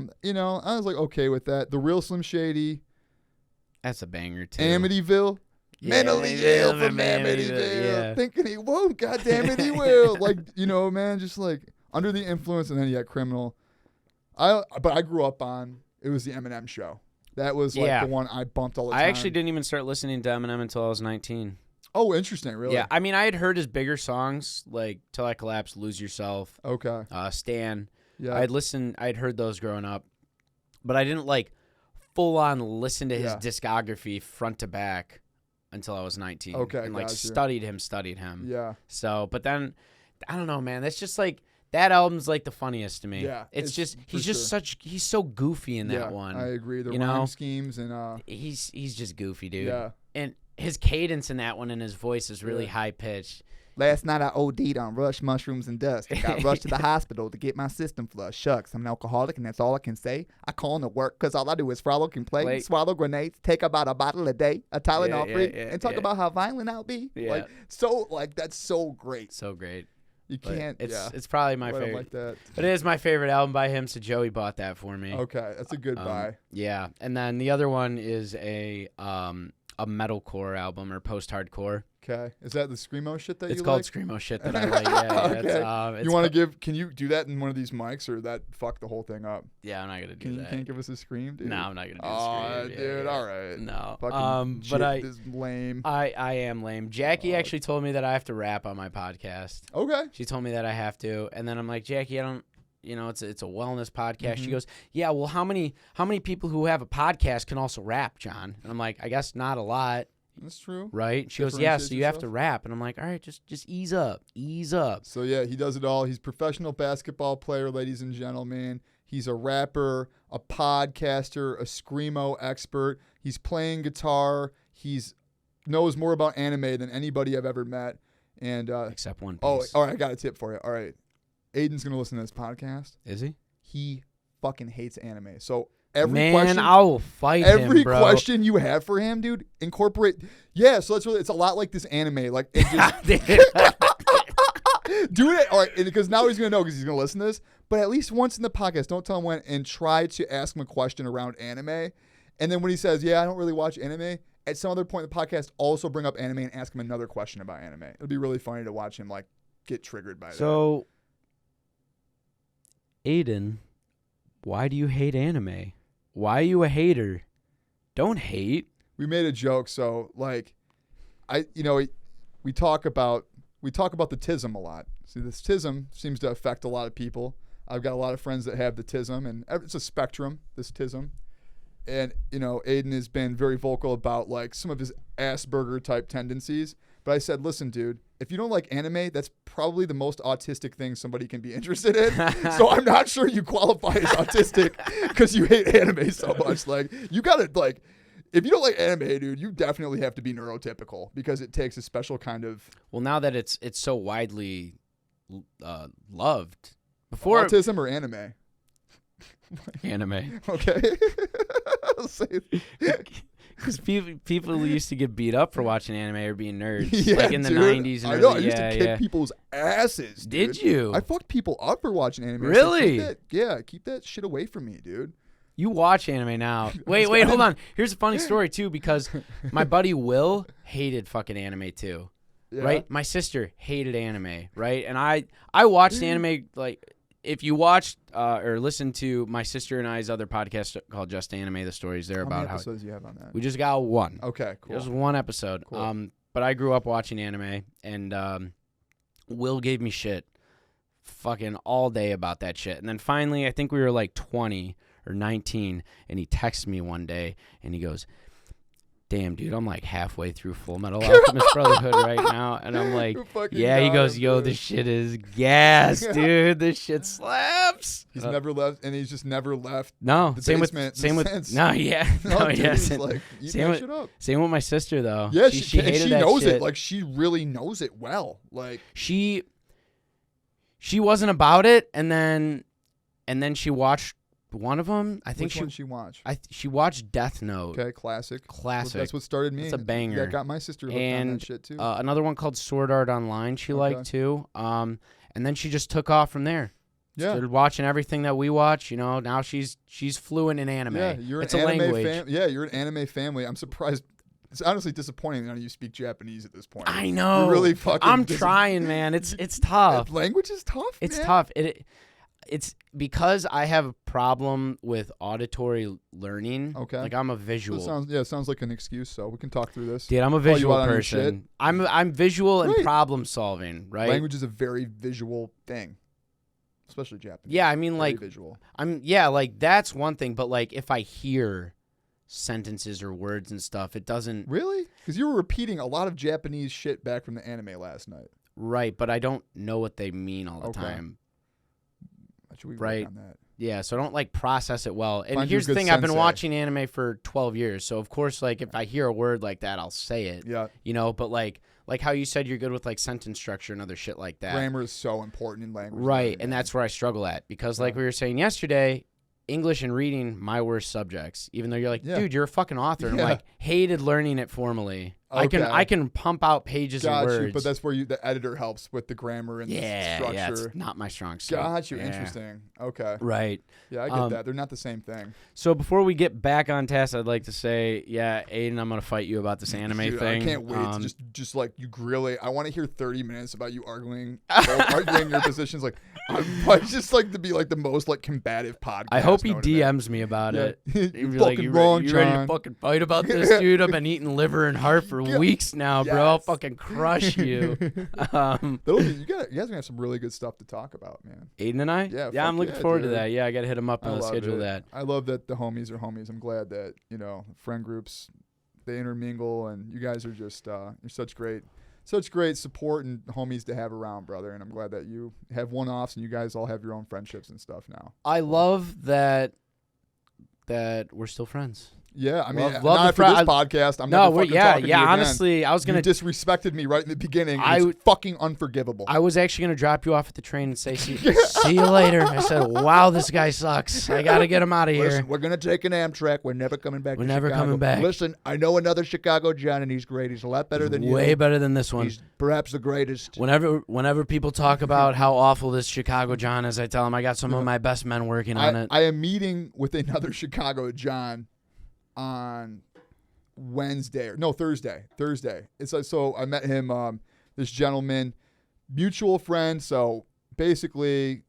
was like okay with that. The Real Slim Shady. That's a banger too. Amityville. Yeah, Mentally ill from Amityville. Yeah. Thinking he won't. God damn it, he will. Like, man, just like under the influence, and then you got Criminal. But I grew up on, it was the Eminem Show. That was like Yeah. the one I bumped all the time. I actually didn't even start listening to Eminem until I was 19. Oh, interesting. Really? Yeah, I mean, I had heard his bigger songs like "Till I Collapse," "Lose Yourself," Okay. "Stan." Yeah. I'd heard those growing up, but I didn't like full on listen to his Yeah. discography front to back until I was 19. Okay, and like gotcha. studied him. Yeah. So, but then I don't know, man. That's just like that album's like the funniest to me. Yeah, it's just for he's just sure. he's so goofy in that Yeah, one. I agree. The You rhyme know? schemes and He's just goofy, dude. yeah. And his cadence in that one and his voice is really Yeah. high pitched. Last night I OD'd on rush, mushrooms, and dust. I got rushed to the hospital to get my system flushed. Shucks, I'm an alcoholic, and that's all I can say. I call in to work because all I do is frolic and play, swallow grenades, take about a bottle a day, a Tylenol free, and talk about how violent I'll be. Yeah. That's so great. So great. You can't. It's probably my favorite. Like that. But it is my favorite album by him. So Joey bought that for me. Okay, that's a good buy. Yeah, and then the other one is a metalcore album or post-hardcore. Okay, is that the screamo shit that you like? It's called screamo shit that I like. Yeah, okay. You want to give? Can you do that in one of these mics, or that fuck the whole thing up? Yeah, I'm not gonna do that. Can you give us a scream, dude? No, I'm not gonna do a scream. Dude, all right. No. Fucking but is lame. I am lame. Jackie actually told me that I have to rap on my podcast. Okay. She told me that I have to, and then I'm like, Jackie, I don't. You know, it's a wellness podcast. She goes, yeah, well, how many people who have a podcast can also rap, John? And I'm like, I guess not a lot. That's true. Right? She goes, yeah, so you have to rap. And I'm like, all right, just ease up. Ease up. So, yeah, he does it all. He's a professional basketball player, ladies and gentlemen. He's a rapper, a podcaster, a screamo expert. He's playing guitar. He's knows more about anime than anybody I've ever met. And except One Piece. Oh, all right, I got a tip for you. All right. Aiden's going to listen to this podcast. Is he? He fucking hates anime. So every I will fight him, every bro. question you have for him, dude, incorporate. Yeah, so that's really, it's a lot like this anime. Like, it just, do it. All right, because now he's going to know because he's going to listen to this. But at least once in the podcast, don't tell him when, and try to ask him a question around anime. And then when he says, yeah, I don't really watch anime, at some other point in the podcast, also bring up anime and ask him another question about anime. It'll be really funny to watch him, like, get triggered by that. So, Aiden, why do you hate anime? Why are you a hater? Don't hate. We made a joke, so like, we talk about the tism a lot. See, this tism seems to affect a lot of people. I've got a lot of friends that have the tism, and it's a spectrum. This tism, and Aiden has been very vocal about like some of his Asperger type tendencies. But I said, listen, dude, if you don't like anime, that's probably the most autistic thing somebody can be interested in. So I'm not sure you qualify as autistic because you hate anime so much. Like, you got to, like, if you don't like anime, dude, you definitely have to be neurotypical because it takes a special kind of... Well, now that it's so widely loved. Before autism or anime? Anime. Okay. I'll say because people used to get beat up for watching anime or being nerds, yeah, like in the 90s. And I used to kick people's asses. Dude. Did you? I fucked people up for watching anime. Really? Keep that shit away from me, dude. You watch anime now. Wait, hold on. Here's a funny story, too, because my buddy Will hated fucking anime, too. Yeah. Right? My sister hated anime, right? And I watched anime, like... If you watched or listened to my sister and I's other podcast called Just Anime, the stories there about how many episodes you have on that? We just got one. Okay, cool. Just one episode. Cool. But I grew up watching anime, and Will gave me shit fucking all day about that shit. And then finally, I think we were like 20 or 19, and he texted me one day, and he goes, damn, dude, I'm like halfway through Full Metal Alchemist Brotherhood right now. And I'm like, yeah, he goes, yo, this shit is gas, dude. This shit slaps. He's never left, and he's just never left. No, the same basement with no, yeah. No, dude, yes. Like, same with my sister, though. Yeah, she hated that knows shit. it. Like, she really knows it well. Like, she wasn't about it, and then she watched one of them. I think Which one she watched? She watched Death Note. Okay, classic. That's what started me. It's a banger. That got my sister hooked on that shit too. Another one called Sword Art Online she liked too. And then she just took off from there. Yeah. Started watching everything that we watch. Now she's fluent in anime. Yeah, it's an anime language. You're an anime family. I'm surprised. It's honestly disappointing that none of you speak Japanese at this point. I know. You're really fucking. I'm trying, man. It's tough. Language is tough. It's man. tough. It's because I have a problem with auditory learning. Okay. Like I'm a visual. So it sounds like an excuse, so we can talk through this. Dude, I'm a visual person. I'm visual and problem solving, right? Language is a very visual thing. Especially Japanese. Yeah, I mean very like visual. Like that's one thing, but like if I hear sentences or words and stuff, it doesn't Really? Because you were repeating a lot of Japanese shit back from the anime last night. Right, but I don't know what they mean all the time. Should we right. work on that? Yeah, so I don't like process it well. And Find here's the thing, sensei. I've been watching anime for 12 years. So of course like if I hear a word like that, I'll say it. Yeah. But like like how you said you're good with like sentence structure and other shit like that. Grammar is so important in language. Right, learning, and man. that's where I struggle at because like we were saying yesterday, English and reading, my worst subjects. Even though you're like, dude, you're a fucking author. And I'm like, hated learning it formally. Okay. I can pump out pages of words. You, but that's where the editor helps with the grammar and the structure. Yeah, it's not my strong suit. Got you. Interesting. Okay. Right. Yeah, I get that. They're not the same thing. So before we get back on task, I'd like to say, Aiden, I'm gonna fight you about this anime thing. I can't wait to just like you grill it. I want to hear 30 minutes about you arguing your positions. Like, I'd just like to be like the most like combative podcast. I hope he DMs me about it. You're fucking wrong, you John. ready to fucking fight about this, dude? I've been eating liver and heart for weeks now, bro. I'll fucking crush you. You guys are gonna have some really good stuff to talk about, man. Aiden and I? Yeah, I'm looking forward to that. Yeah, I gotta hit him up and schedule that. I love that the homies are homies. I'm glad that, friend groups, they intermingle, and you guys are just you're such great support and homies to have around, brother. And I'm glad that you have one-offs and you guys all have your own friendships and stuff now. I love that we're still friends. Yeah, I mean, love not for this podcast. I'm never fucking talking to you honestly, again. I was gonna you disrespected me right in the beginning. It's fucking unforgivable. I was actually gonna drop you off at the train and say, see you later. I said, wow, this guy sucks. I gotta get him out of here. Listen, we're gonna take an Amtrak. We're never coming back. We're never coming back. Listen, I know another Chicago John, and he's great. He's a lot better than you. Way better than this one. He's perhaps the greatest. Whenever people talk about how awful this Chicago John is, I tell them I got some of my best men working on it. I am meeting with another Chicago John on Thursday. It's like, so I met him, this gentleman, mutual friend. So basically,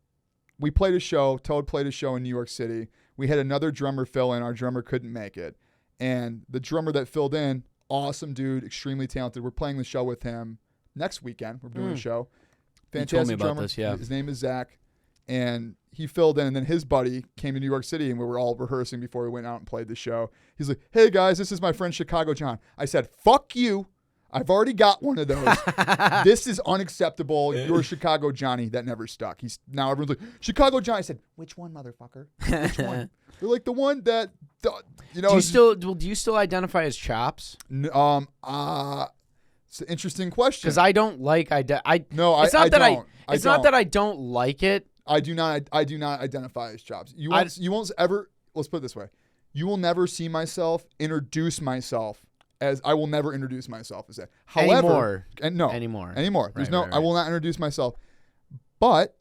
we played a show. Toad played a show in New York City. We had another drummer fill in. Our drummer couldn't make it, and the drummer that filled in, awesome dude, extremely talented. We're playing the show with him next weekend. We're doing a show. Fantastic you told me about drummer. This, yeah. His name is Zach. And he filled in, and then his buddy came to New York City, and we were all rehearsing before we went out and played the show. He's like, hey, guys, this is my friend Chicago John. I said, fuck you. I've already got one of those. This is unacceptable. You're Chicago Johnny. That never stuck. Now everyone's like, Chicago Johnny. I said, which one, motherfucker? Which one? They're like the one that, Do you still identify as Chops? It's an interesting question. Because I don't like It's not that I don't like it. I do not identify as Chops. You won't ever. Let's put it this way: you will never see myself introduce myself as. I will never introduce myself as that. However, anymore. There's I will not introduce myself. But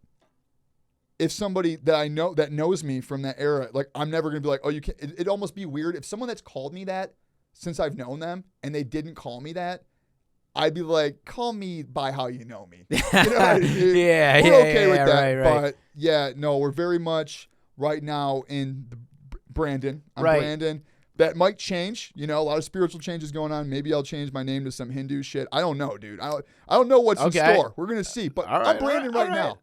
if somebody that I know that knows me from that era, like I'm never gonna be like, oh, you can't. It'd almost be weird if someone that's called me that since I've known them and they didn't call me that. I'd be like, call me by how you know me. You know what I mean? We're okay with that. Right. But we're very much right now in Brandon. I'm right. Brandon. That might change. A lot of spiritual changes going on. Maybe I'll change my name to some Hindu shit. I don't know, dude. I don't know what's in store. We're gonna see. But I'm Brandon right now.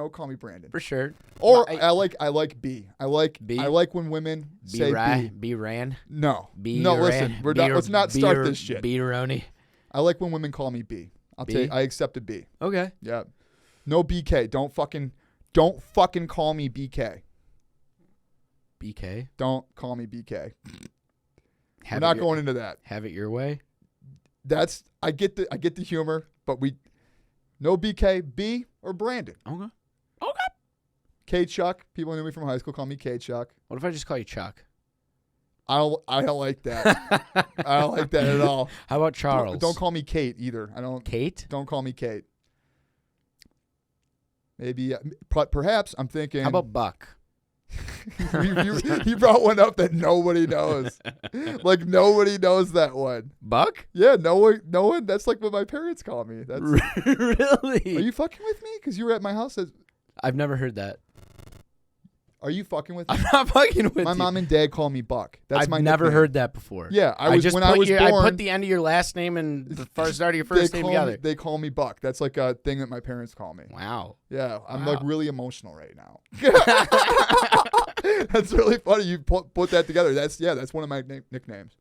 Call me Brandon for sure. Or I like B. I like B. I like when women say B. B ran. No. Listen. Let's not start this shit. B-Roni. I like when women call me B. I accept a B. Okay. Yeah. No BK. Don't fucking call me BK. BK? Don't call me BK. We're not going into that. Have it your way. I get the humor, but no BK, B or Brandon. Okay. Kaitschuck. People who knew me from high school call me Kaitschuck. What if I just call you Chuck? I don't like that. I don't like that at all. How about Charles? Don't call me Kate either. Kate? Don't call me Kate. Maybe, perhaps I'm thinking. How about Buck? you brought one up that nobody knows. Like nobody knows that one. Buck? Yeah, no one. That's like what my parents call me. That's really. Are you fucking with me? Because you were at my house. I've never heard that. Are you fucking with me? I'm not fucking with you. My mom and dad call me Buck. That's my nickname. I've never heard that before. Yeah, I was born. I put the end of your last name and the start of your first name together. They call me Buck. That's like a thing that my parents call me. Wow. Yeah, I'm like really emotional right now. That's really funny. You put that together. That's one of my nicknames.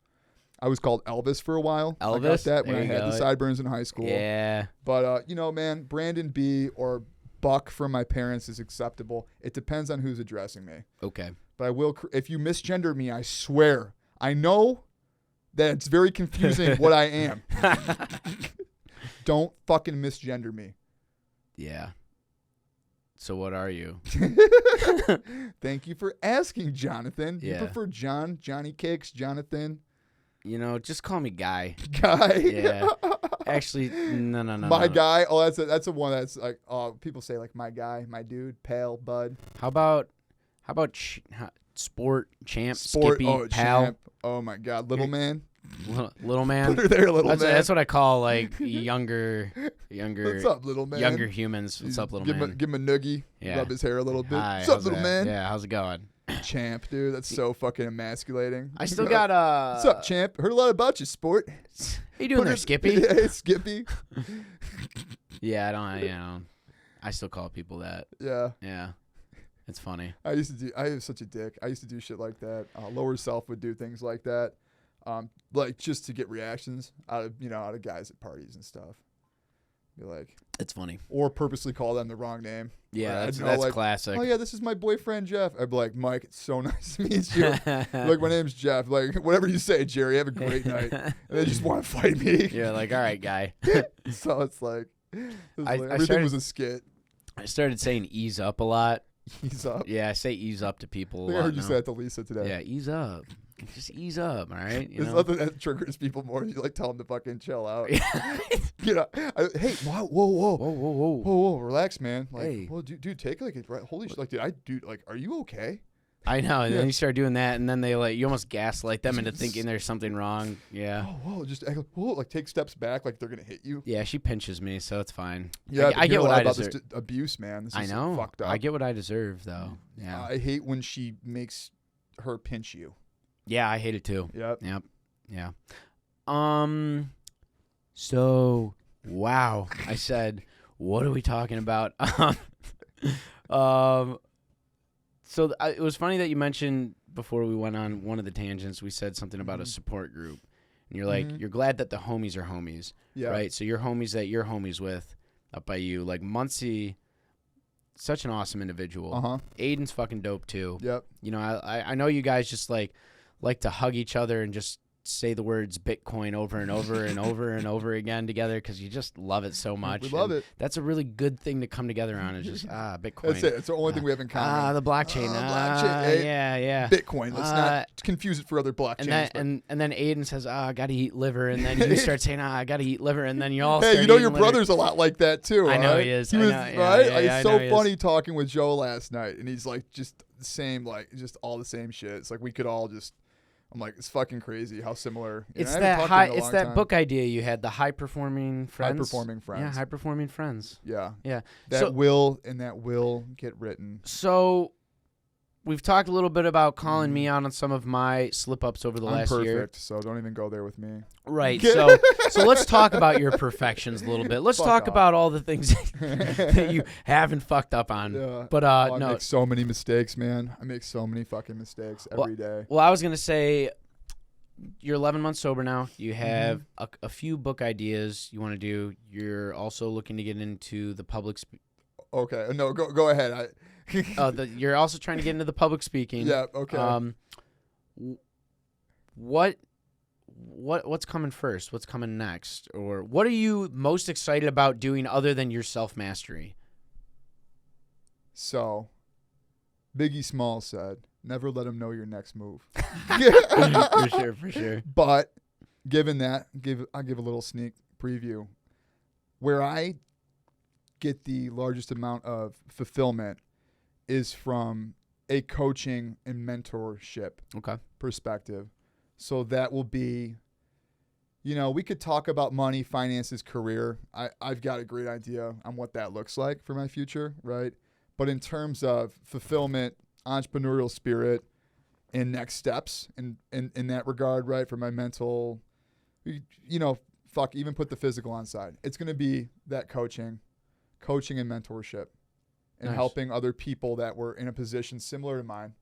I was called Elvis for a while. Elvis? I got that when I had the sideburns in high school. Yeah. But man, Brandon B or Buck from my parents is acceptable. It depends on who's addressing me. Okay. But I will, if you misgender me, I swear. I know that it's very confusing what I am. Don't fucking misgender me. Yeah. So what are you? Thank you for asking, Jonathan. Yeah. You prefer John, Johnny Cakes, Jonathan? Just call me Guy. Guy. Yeah. Actually, no. My guy. Oh, that's a one that's like, oh, people say like my guy, my dude, pal, bud. How about sport, champ, Sport, Skippy, oh, pal? champ. Oh my God, little man. Little man. Put her there, little man. That's what I call like younger. What's up, little man? Younger humans. What's up, little man? Give him a noogie. Yeah. Rub his hair a little bit. Hi, What's up, how's little it? man? Yeah, how's it going? Champ, dude. That's so fucking emasculating. I still got What's up, champ? Heard a lot about you, sport. How you doing there, Skippy? Yeah, Skippy. Yeah, I don't. I still call people that. Yeah. Yeah. It's funny. I was such a dick. I used to do shit like that. Lower self would do things like that. Like just to get reactions out of guys at parties and stuff. Be like, it's funny. Or purposely call them the wrong name. Yeah, that's classic. Oh yeah, this is my boyfriend Jeff. I'd be like, Mike, it's so nice to meet you. Like, my name's Jeff. Like, whatever you say, Jerry. Have a great night. And they just want to fight me. You're like, all right, guy. So it's like, everything was a skit. I started saying ease up a lot. Ease up. Yeah, I say ease up to people. I heard you say that to Lisa today. Yeah, ease up. Just ease up, all right? There's nothing that triggers people more. You like tell them to fucking chill out. Hey, whoa, relax, man. Like, hey, well, dude, take like a holy shit. Like, are you okay? I know. And then you start doing that, and then they you almost gaslight them into thinking there's something wrong. Yeah. Whoa, just take steps back, like they're gonna hit you. Yeah, she pinches me, so it's fine. Yeah, I get what I deserve. This abuse, man. This I is know. Fucked up. I get what I deserve, though. Yeah. I hate when she makes her pinch you. Yeah, I hate it too. Yep. Yeah. So, wow. I said, what are we talking about? So it was funny that you mentioned before we went on one of the tangents, we said something about a support group. And you're like, you're glad that the homies are homies. Yeah. Right? So your homies that you're homies with up by you. Like Muncie, such an awesome individual. Uh-huh. Aiden's fucking dope too. Yep. I know you guys just like to hug each other and just say the words Bitcoin over and over and over and over again together because you just love it so much. We love it. That's a really good thing to come together on is just Bitcoin. That's it. It's the only thing we have in common. The blockchain. Blockchain. Yeah. Bitcoin. Let's not confuse it for other blockchains. And then Aiden says, I got to eat liver. And then you start saying, I got to eat liver. And then you all Hey, start your liver. brother's a lot like that too. I know right? he is. He was, I know. Right? Yeah, It's so funny talking with Joe last night. And he's like just the same, like just all the same shit. It's like we could all just... I'm like, it's fucking crazy how similar. It's that book idea you had, the high performing friends. High performing friends. Yeah, high performing friends. Yeah. Yeah. That will get written. So we've talked a little bit about calling me out on some of my slip ups over the last year. Perfect, so don't even go there with me. Right. So let's talk about your perfections a little bit. Let's talk about all the things that you haven't fucked up on. Yeah. But I make so many mistakes, man. I make so many fucking mistakes every day. Well, I was gonna say, you're 11 months sober now. You have a few book ideas you want to do. You're also looking to get into the public. Okay. No, go ahead. You're also trying to get into the public speaking. Yeah. Okay. What's coming first? What's coming next? Or what are you most excited about doing other than your self-mastery? So, Biggie Smalls said, never let him know your next move. For sure. But given that, I'll give a little sneak preview. Where I get the largest amount of fulfillment is from a coaching and mentorship perspective. So that will be, we could talk about money, finances, career. I've got a great idea on what that looks like for my future, right? But in terms of fulfillment, entrepreneurial spirit, and next steps in that regard, right, for my mental, even put the physical on side. It's going to be that coaching and mentorship and helping other people that were in a position similar to mine.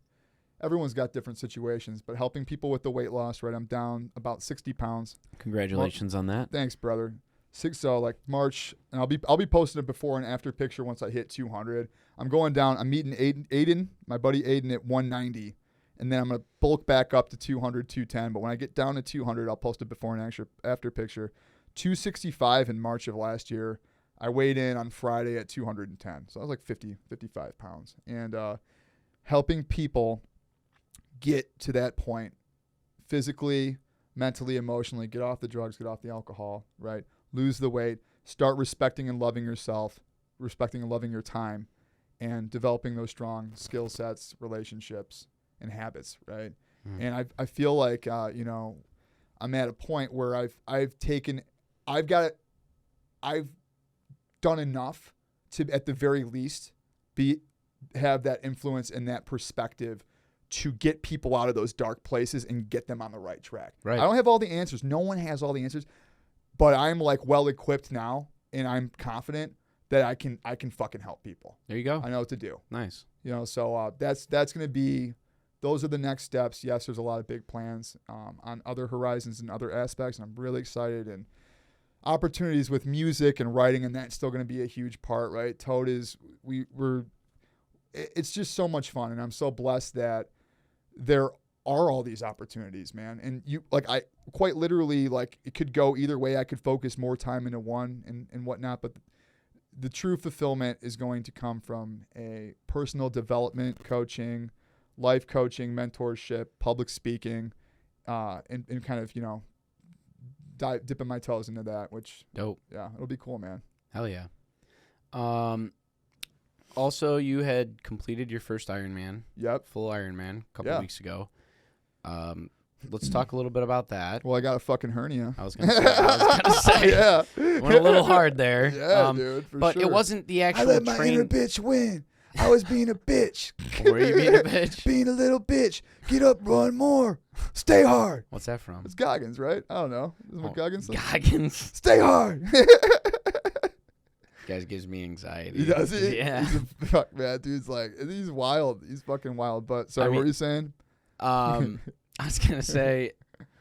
Everyone's got different situations, but helping people with the weight loss, right? I'm down about 60 pounds. Congratulations on that. Thanks, brother. So like March, and I'll be posting a before and after picture once I hit 200. I'm going down. I'm meeting Aiden, my buddy Aiden, at 190, and then I'm gonna bulk back up to 200, 210. But when I get down to 200, I'll post a before and after picture. 265 in March of last year. I weighed in on Friday at 210. So I was like 55 pounds. And helping people get to that point physically, mentally, emotionally, get off the drugs, get off the alcohol, right? Lose the weight, start respecting and loving yourself, respecting and loving your time, and developing those strong skill sets, relationships, and habits, right? And I feel like, I'm at a point where I've done enough to, at the very least, have that influence and that perspective to get people out of those dark places and get them on the right track. Right. I don't have all the answers. No one has all the answers, but I'm like well equipped now, and I'm confident that I can fucking help people. There you go. I know what to do. Nice. So that's going to be, those are the next steps. Yes, there's a lot of big plans on other horizons and other aspects, and I'm really excited. And opportunities with music and writing, and that's still going to be a huge part, right? Toad is, it's just so much fun, and I'm so blessed that there are all these opportunities, man. And I quite literally, it could go either way. I could focus more time into one and whatnot, but the true fulfillment is going to come from a personal development coaching, life coaching, mentorship, public speaking, and kind of, dipping my toes into that, which dope. Yeah, it'll be cool, man. Hell yeah. Also, you had completed your first Ironman. Yep. Full Ironman a couple weeks ago. Let's talk a little bit about that. Well, I got a fucking hernia. I was gonna say. Yeah. Went a little hard there. Yeah, dude. But sure. It wasn't the actual I let my inner bitch win. I was being a bitch. Were you being a bitch? Being a little bitch. Get up, run more. Stay hard. What's that from? It's Goggins, right? I don't know. Is it what Goggins says? Goggins. Stay hard. Guys gives me anxiety. He does it? Yeah. Fuck, man. Dude's like, he's wild. He's fucking wild. But, sorry, what were you saying? I was going to say,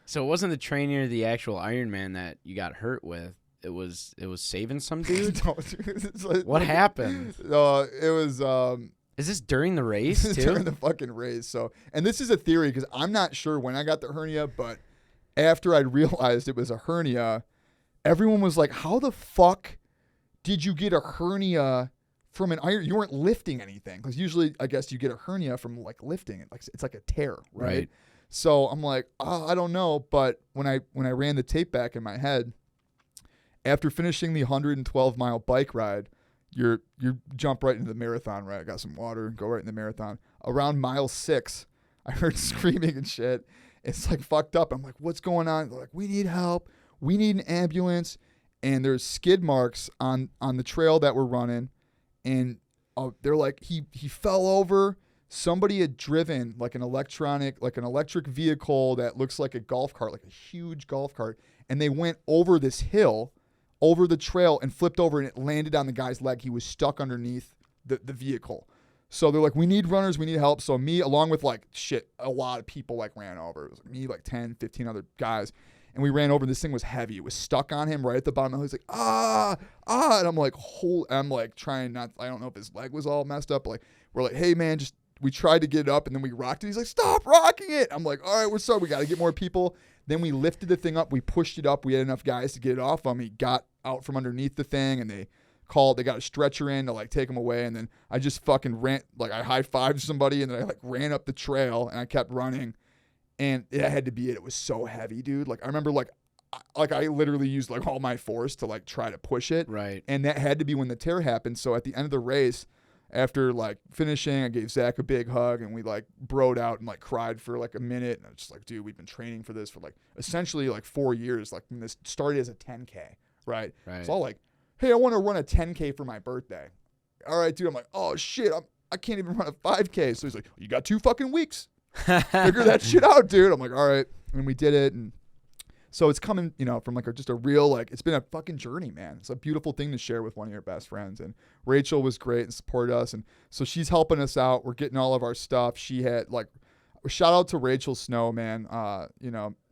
so it wasn't the training or the actual Ironman that you got hurt with. It was saving some dude? What happened? It was... Is this during the race, too? During the fucking race. So, and this is a theory because I'm not sure when I got the hernia, but after I realized it was a hernia, everyone was like, how the fuck did you get a hernia from an iron? You weren't lifting anything. Because usually, I guess, you get a hernia from, lifting. It's like a tear, right? So I'm like, I don't know. But when I ran the tape back in my head, after finishing the 112-mile bike ride, you jump right into the marathon, right? I got some water, go right in the marathon. Around mile 6, I heard screaming and shit. It's fucked up. I'm like, what's going on? They're like, we need help. We need an ambulance. And there's skid marks on the trail that we're running. And they're like, he fell over. Somebody had driven an electric vehicle that looks like a golf cart, like a huge golf cart. And they went over this hill, over the trail, and flipped over, and it landed on the guy's leg. He was stuck underneath the vehicle. So they're like, we need runners, we need help. So me, along with a lot of people ran over. It was me, 10, 15 other guys. And we ran over. This thing was heavy. It was stuck on him right at the bottom. He was like, and I'm like, trying not, I don't know if his leg was all messed up. We're like, hey man, we tried to get it up, and then we rocked it. He's like, stop rocking it. I'm like, all right, we're sorry. We got to get more people. Then we lifted the thing up. We pushed it up. We had enough guys to get it off him. He got out from underneath the thing, and they got a stretcher in to take him away. And then I just fucking ran, I high-fived somebody, and then I ran up the trail, and I kept running. And it had to be it. It was so heavy, dude. I remember I literally used all my force to try to push it. Right. And that had to be when the tear happened. So at the end of the race, after finishing, I gave Zach a big hug, and we broed out and cried for a minute. And I was just dude, we've been training for this for essentially 4 years. When this started as a 10K, right? It's all hey, I want to run a 10K for my birthday. All right, dude. I'm like, oh shit, I can't even run a 5K. So he's like, you got 2 fucking weeks. Figure that shit out, dude. I'm like, all right. And we did it. And so it's coming, from just a real, it's been a fucking journey, man. It's a beautiful thing to share with one of your best friends. And Rachel was great and supported us. And so she's helping us out. We're getting all of our stuff. She had shout out to Rachel Snow, man.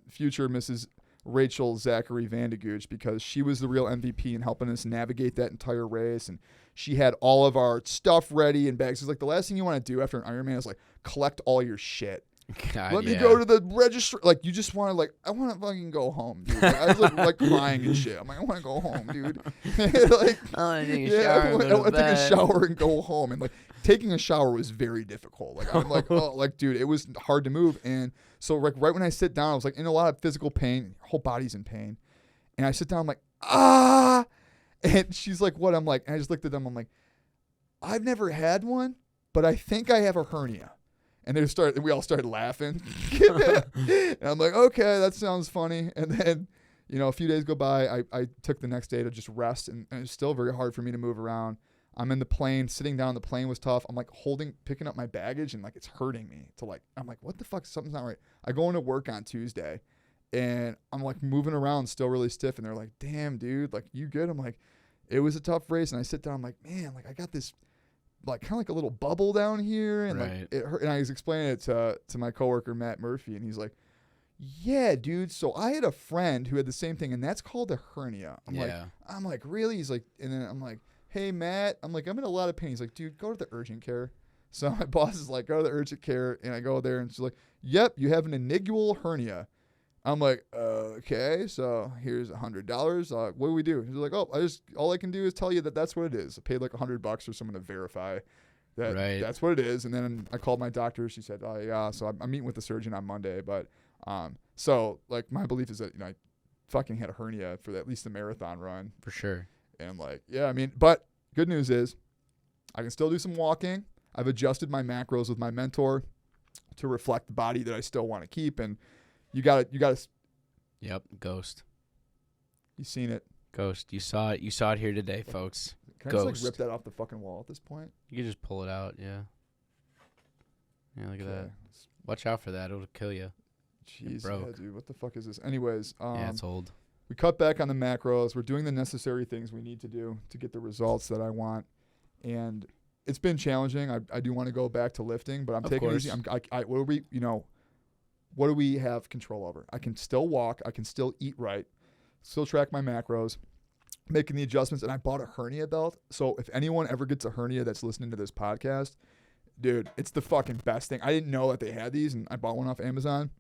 Future Mrs. Rachel Zachary Vandegooch, because she was the real MVP in helping us navigate that entire race. And she had all of our stuff ready in bags. It's the last thing you want to do after an Ironman is collect all your shit. God, Let me go to the register. Like, you just want to, like, I want to fucking go home, dude. Like, I was like crying and shit. I'm like, I want to go home, dude. Like, I want to take a yeah, shower. I and want go to to take a bed. shower and go home. And like, taking a shower was very difficult. Like, I'm like, oh, like, dude, it was hard to move. And so, like, right when I sit down, I was like in a lot of physical pain. Whole body's in pain. And I sit down, I'm like, ah. And she's like, what? I'm like, and I just looked at them. I'm like, I've never had one, but I think I have a hernia. And we all started laughing. And I'm like, okay, that sounds funny. And then, a few days go by. I took the next day to just rest, and it's still very hard for me to move around. I'm in the plane. Sitting down on the plane was tough. I'm like picking up my baggage, and like it's hurting me. I'm like, what the fuck? Something's not right. I go into work on Tuesday, and I'm like moving around, still really stiff. And they're like, damn, dude, like, you good? I'm like, it was a tough race. And I sit down. I'm like, man, like I got this, like, kind of like a little bubble down here, and Right. like it hurt. And I was explaining it to my coworker Matt Murphy, and he's like, yeah, dude, so I had a friend who had the same thing, and that's called a hernia. I'm like, really? He's like, and then I'm like, hey, Matt, I'm like, I'm in a lot of pain. He's like, dude, go to the urgent care. So my boss is like, go to the urgent care, and I go there, and she's like, yep, you have an inguinal hernia. I'm like, okay, so here's $100. What do we do? He's like, oh, all I can do is tell you that that's what it is. I paid like $100 for someone to verify that that's what it is. And then I called my doctor. She said, oh yeah, so I'm meeting with the surgeon on Monday. But so like my belief is that I fucking had a hernia for at least the marathon run For sure. and like, yeah, I mean, but good news is I can still do some walking. I've adjusted my macros with my mentor to reflect the body that I still want to keep. And you got to. Yep. Ghost. You seen it. Ghost. You saw it. You saw it here today, folks. Can I Ghost. just like rip that off the fucking wall at this point? You can just pull it out. Yeah. Yeah. Look at that. Okay. Watch out for that. It'll kill you. Jeez, broke. yeah, dude. What the fuck is this? Anyways, Yeah, it's old. we cut back on the macros. We're doing the necessary things we need to do to get the results that I want. And it's been challenging. I do want to go back to lifting, but I'm Of taking it course. easy. What do we have control over? I can still walk. I can still eat right. Still track my macros, making the adjustments. And I bought a hernia belt. So if anyone ever gets a hernia that's listening to this podcast, dude, it's the fucking best thing. I didn't know that they had these, and I bought one off Amazon.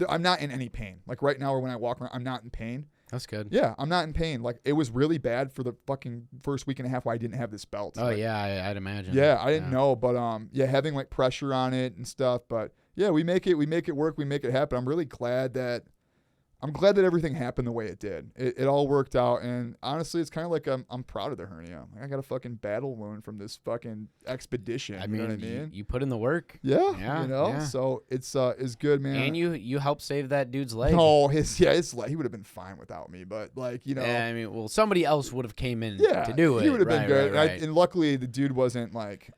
I'm not in any pain. Like right now or when I walk around, I'm not in pain. That's good. Yeah, I'm not in pain. Like it was really bad for the fucking first week and a half why I didn't have this belt. Oh, Like, yeah, I'd imagine. yeah, I didn't know, but having like pressure on it and stuff. But yeah, we make it work, we make it happen. I'm really glad that everything happened the way it did. It all worked out, and honestly, it's kind of like I'm proud of the hernia. Like, I got a fucking battle wound from this fucking expedition. I you know mean, what I mean? you put in the work. Yeah, Yeah. So it's good, man. And you helped save that dude's leg. No, his leg. He would have been fine without me, but like Yeah, I mean, well, somebody else would have came in yeah, to do it. he would have been Right, good. right. And luckily, the dude wasn't like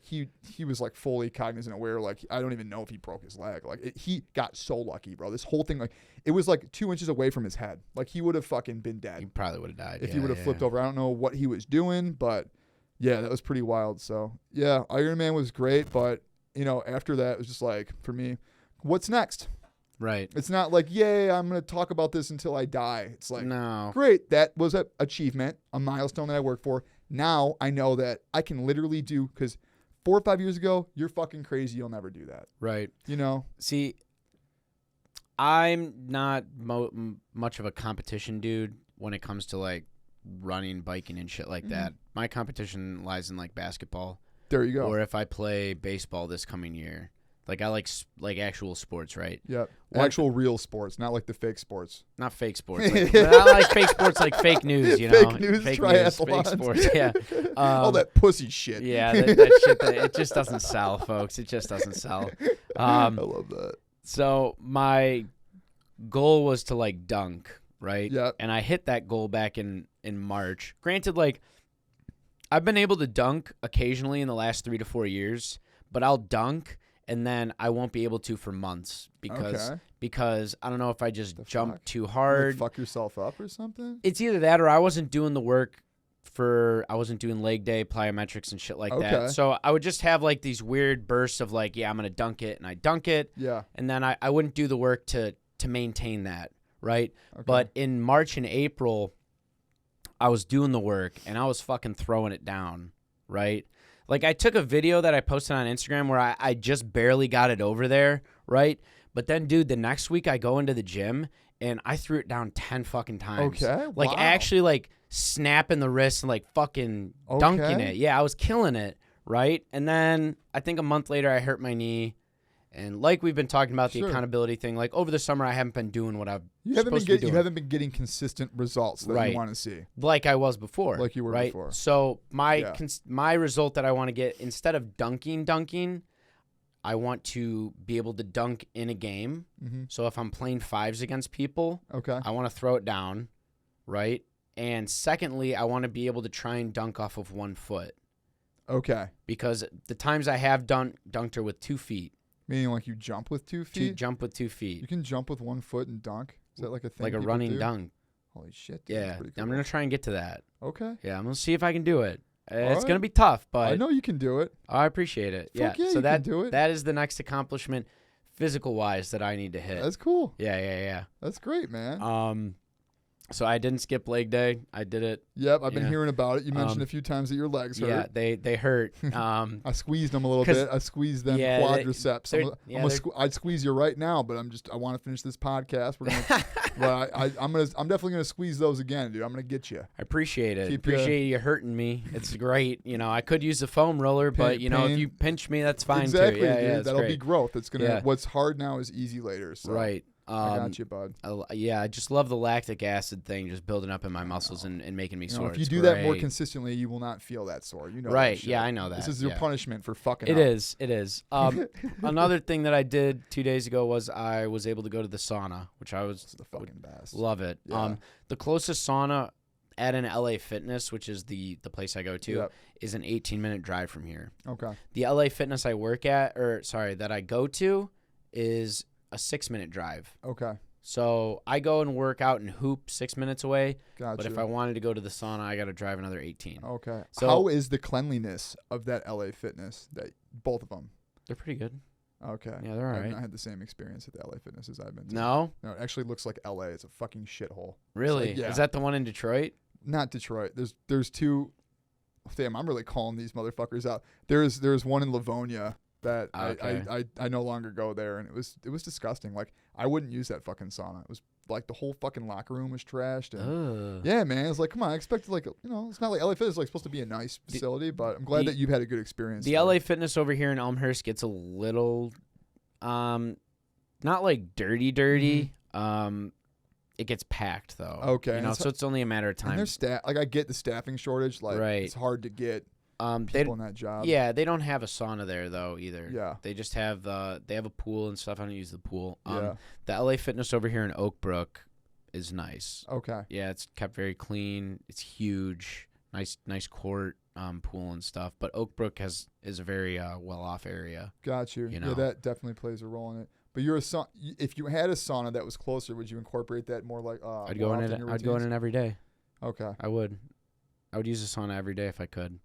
he was like fully cognizant, aware. Like I don't even know if he broke his leg. Like he got so lucky, bro. This whole thing, like it was like 2 inches away from his head. Like he would have fucking been dead. He probably would have died if he would have flipped over. I don't know what he was doing, but yeah, that was pretty wild. So yeah, Iron Man was great, but after that it was just like for me, what's next? Right. It's not like, yay, I'm going to talk about this until I die. It's like, No. great, that was an achievement, a milestone that I worked for. Now I know that I can literally do, because 4 or 5 years ago, you're fucking crazy. You'll never do that. Right. See, I'm not much of a competition dude when it comes to like running, biking, and shit like that. My competition lies in like basketball. There you go. Or if I play baseball this coming year. Like I like actual sports, right? Yeah. Actual real sports, not like the fake sports. Not fake sports. Like, I like fake sports like fake news, Fake news fake triathlons. fake sports, yeah. All that pussy shit. Yeah, that shit, it just doesn't sell, folks. It just doesn't sell. I love that. So my goal was to like dunk, right? Yeah. And I hit that goal back in March. Granted, like I've been able to dunk occasionally in the last 3 to 4 years, but I'll dunk and then I won't be able to for months because I don't know if I just jumped too hard. Like fuck yourself up or something? It's either that or I wasn't doing the work I wasn't doing leg day, plyometrics, and shit like that. So I would just have like these weird bursts of like, yeah, I'm going to dunk it, and I dunk it. Yeah. And then I wouldn't do the work to maintain that, right? Okay. But in March and April, I was doing the work, and I was fucking throwing it down, right? Like, I took a video that I posted on Instagram where I just barely got it over there, right? But then, dude, the next week I go into the gym and I threw it down 10 fucking times. Okay, Like, wow. actually, like, snapping the wrist and, like, fucking dunking it. Yeah, I was killing it, right? And then I think a month later I hurt my knee. And like we've been talking about the accountability thing, like over the summer I haven't been doing what I've supposed to be doing. You haven't been getting consistent results that you want to see. Like I was before. Like you were before. So my result that I want to get, instead of dunking, I want to be able to dunk in a game. Mm-hmm. So if I'm playing fives against people, I want to throw it down, right? And secondly, I want to be able to try and dunk off of 1 foot. Okay. Because the times I have dunked are with 2 feet. Meaning like you jump with 2 feet? Jump with 2 feet. You can jump with 1 foot and dunk? Is that like a thing? Like a running dunk. Holy shit. Dude, yeah. cool. I'm going to try and get to that. Okay. Yeah, I'm going to see if I can do it. It's going to be tough, but I know you can do it. I appreciate it. Fuck yeah, so you can do it. That is the next accomplishment physical-wise that I need to hit. That's cool. Yeah. That's great, man. So I didn't skip leg day. I did it. Yep, I've been hearing about it. You mentioned a few times that your legs hurt. Yeah, they hurt. I squeezed them a little bit. I squeezed them quadriceps. I'd squeeze you right now, but I want to finish this podcast. We're gonna, I'm definitely gonna squeeze those again, dude. I'm gonna get you. I appreciate it. Appreciate you hurting me. It's great. I could use a foam roller, but if you pinch me, that's fine too. Yeah, that'll great. be growth. It's gonna. What's hard now is easy later. So. Right. I got you, bud. I just love the lactic acid thing just building up in my muscles and making me sore. If you do that more consistently, you will not feel that sore. Right. Yeah, I know that. This is your punishment for fucking up. It is. Another thing that I did 2 days ago was I was able to go to the sauna, which I was the fucking best. Love it. Yeah. The closest sauna at an LA Fitness, which is the place I go to, is an 18-minute drive from here. Okay. The LA Fitness that I go to is a 6-minute drive. Okay. So I go and work out and hoop 6 minutes away. Gotcha. But if I wanted to go to the sauna, I got to drive another 18. Okay. So how is the cleanliness of that LA Fitness? Both of them? They're pretty good. Okay. Yeah, they're all right. I've not had the same experience at the LA Fitness as I've been to. No? No, it actually looks like LA. It's a fucking shithole. Really? Like, yeah. Is that the one in Detroit? Not Detroit. There's two. Damn, I'm really calling these motherfuckers out. There's one in Livonia that I no longer go there, and it was disgusting. Like, I wouldn't use that fucking sauna. It was like the whole fucking locker room was trashed, and yeah, man, it's like, come on, I expected, like, it's not like LA Fitness is like supposed to be a nice facility, but I'm glad that you've had a good experience. The LA Fitness over here in Elmhurst gets a little not like dirty. Mm-hmm. It gets packed though. Okay. So it's only a matter of time. And their like, I get the staffing shortage, like it's hard to get people in that job. Yeah, they don't have a sauna there though either. Yeah, they just have they have a pool and stuff. I don't use the pool. Yeah. The LA Fitness over here in Oak Brook is nice. Okay. Yeah, it's kept very clean. It's huge, nice court, pool and stuff. But Oak Brook is a very well off area. Got you. Yeah, that definitely plays a role in it. But if you had a sauna that was closer, would you incorporate that more like? I'd go in it. I'd go in it every day. Okay. I would use a sauna every day if I could.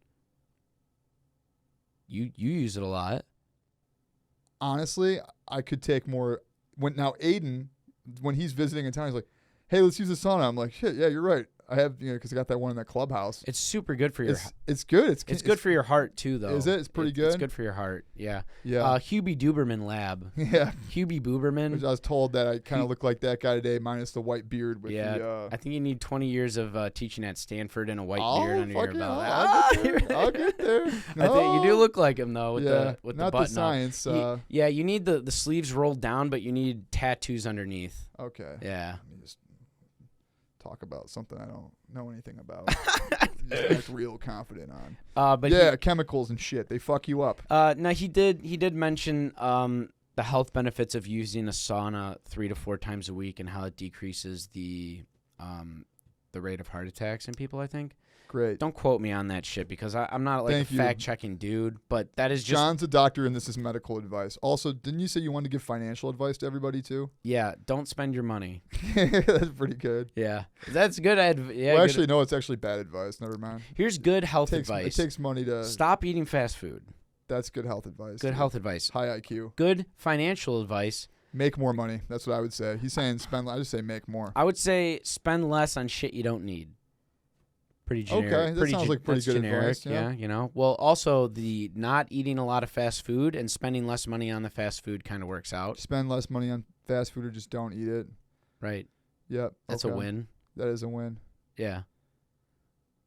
You use it a lot. Honestly, I could take more. Now Aiden, when he's visiting in town, he's like, "Hey, let's use the sauna." I'm like, "Shit, yeah, you're right. I have, because I got that one in that clubhouse." It's super good for your. It's good. It's good for your heart too, though. Is it? It's pretty good. It's good for your heart. Yeah. Yeah. Hubie Duberman Lab. Yeah. Hubie Duberman. I was told that I kind of look like that guy today, minus the white beard. With I think you need 20 years of teaching at Stanford and a white beard under your belt. I'll get there. No. I think you do look like him though, with the not button the science. You need the sleeves rolled down, but you need tattoos underneath. Okay. Yeah. Let me just talk about something I don't know anything about. Just act real confident on. But chemicals and shit, they fuck you up. No, he did mention the health benefits of using a sauna 3 to 4 times a week and how it decreases the rate of heart attacks in people, I think. Great. Don't quote me on that shit because I'm not like a fact-checking dude, but that is just... John's a doctor and this is medical advice. Also, didn't you say you wanted to give financial advice to everybody too? Yeah, don't spend your money. That's pretty good. Yeah. That's good advice. Yeah, well, actually, no, it's actually bad advice. Never mind. Here's good health advice. It takes money to... Stop eating fast food. That's good health advice. Good health advice. High IQ. Good financial advice. Make more money. That's what I would say. He's saying spend... I just say make more. I would say spend less on shit you don't need. Pretty generic. Okay, that sounds like pretty that's good generic, advice. Yeah. you know. Well, also the not eating a lot of fast food and spending less money on the fast food kind of works out. Spend less money on fast food or just don't eat it. Right. Yep. That's a win. That is a win. Yeah.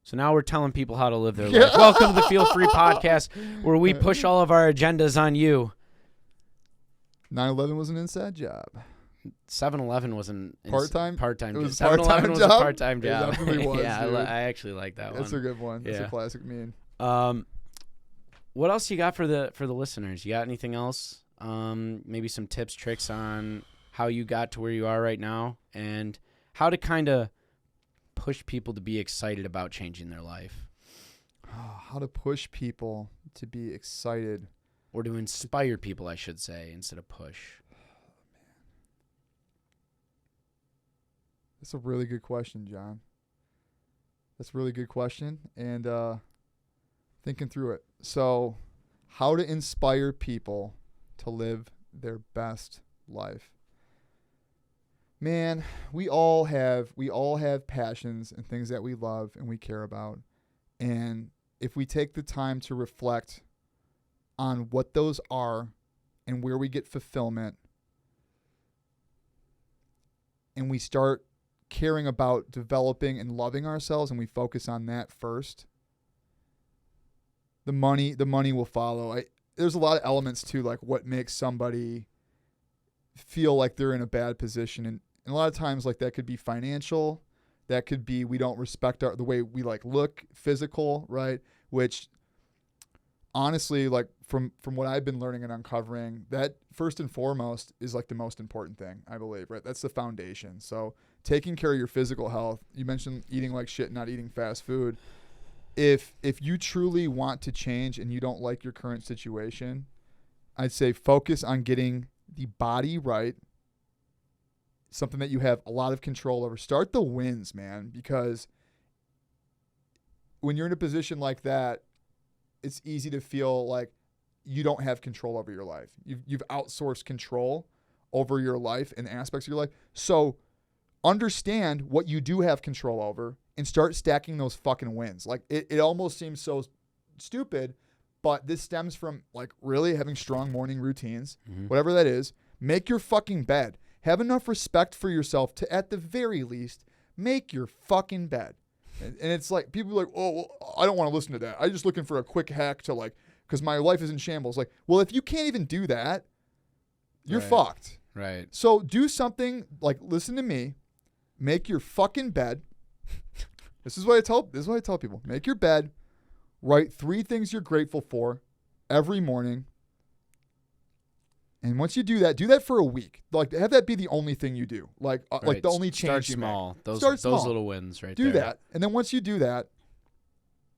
So now we're telling people how to live their life. Welcome to the Feel Free Podcast, where we push all of our agendas on you. 9/11 was an inside job. 7-Eleven was an part-time. Part-time. It was 7-Eleven was a job? part-time It job. definitely was, yeah, dude. I actually like that one. That's a good one. That's Yeah. a classic meme. What else you got for the listeners? You got anything else? Maybe some tips, tricks on how you got to where you are right now, and how to kind of push people to be excited about changing their life, How to push people to be excited, or to inspire people, I should say, instead of push. That's a really good question, John. That's a really good question, and thinking through it. So, how to inspire people to live their best life. Man, we all have passions and things that we love and we care about. And if we take the time to reflect on what those are and where we get fulfillment, and we start caring about developing and loving ourselves, and we focus on that first, the money will follow. There's a lot of elements too, like what makes somebody feel like they're in a bad position, and a lot of times, like, that could be financial, that could be we don't respect the way we like look, physical, right? Which honestly, like from what I've been learning and uncovering, that first and foremost is like the most important thing, I believe, right? That's the foundation. So taking care of your physical health. You mentioned eating like shit, not eating fast food. If you truly want to change and you don't like your current situation, I'd say focus on getting the body right, something that you have a lot of control over. Start the wins, man, because when you're in a position like that, it's easy to feel like you don't have control over your life. You've outsourced control over your life and aspects of your life. So understand what you do have control over and start stacking those fucking wins. Like it almost seems so stupid, but this stems from like really having strong morning routines, whatever that is. Make your fucking bed. Have enough respect for yourself to, at the very least, make your fucking bed. And it's like, people are like, oh, well, I don't want to listen to that. I'm just looking for a quick hack to like, because my life is in shambles. Like, well, if you can't even do that, you're fucked. Right. So do something like, listen to me, make your fucking bed. This is what I tell people. Make your bed, write 3 things you're grateful for every morning. And once you do that for a week. Like, have that be the only thing you do. Like, like the only change you small. make. Those Start small. Those little wins right do there. that. And then once you do that,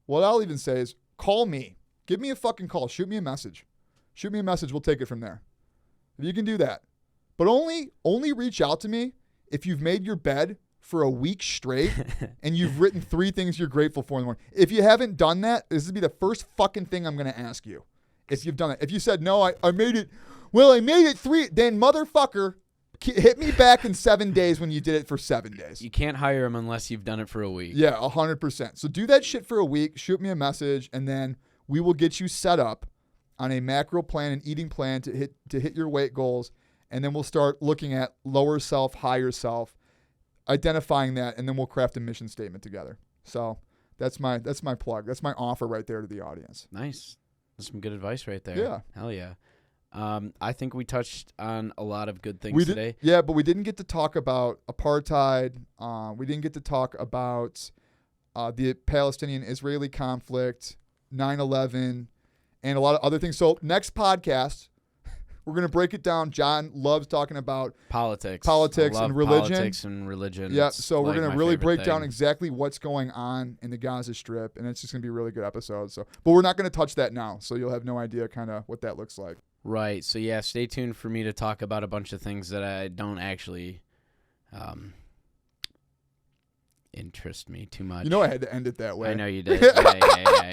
what I'll even say is call me. Give me a fucking call. Shoot me a message. Shoot me a message. We'll take it from there. If you can do that. But only reach out to me if you've made your bed for a week straight and you've written 3 things you're grateful for in the morning. If you haven't done that, this would be the first fucking thing I'm going to ask you. If you've done it. If you said, no, I made it. Well, I made it 3. Then motherfucker, hit me back in 7 days when you did it for 7 days. You can't hire him unless you've done it for a week. Yeah, 100%. So do that shit for a week. Shoot me a message, and then we will get you set up on a macro plan and eating plan to hit your weight goals. And then we'll start looking at lower self, higher self, identifying that, and then we'll craft a mission statement together. So that's my plug. That's my offer right there to the audience. Nice. That's some good advice right there. Yeah. Hell yeah. I think we touched on a lot of good things today. Yeah, but we didn't get to talk about apartheid. We didn't get to talk about the Palestinian-Israeli conflict, 9/11, and a lot of other things. So next podcast, we're going to break it down. John loves talking about politics and religion. Politics and religion. Yeah, It's so we're like going to my really favorite break down thing. exactly what's going on in the Gaza Strip, and it's just going to be a really good episode. So, but we're not going to touch that now, so you'll have no idea kind of what that looks like. Right. So yeah, stay tuned for me to talk about a bunch of things that I don't actually interest me too much. You know I had to end it that way. I know you did. Yeah.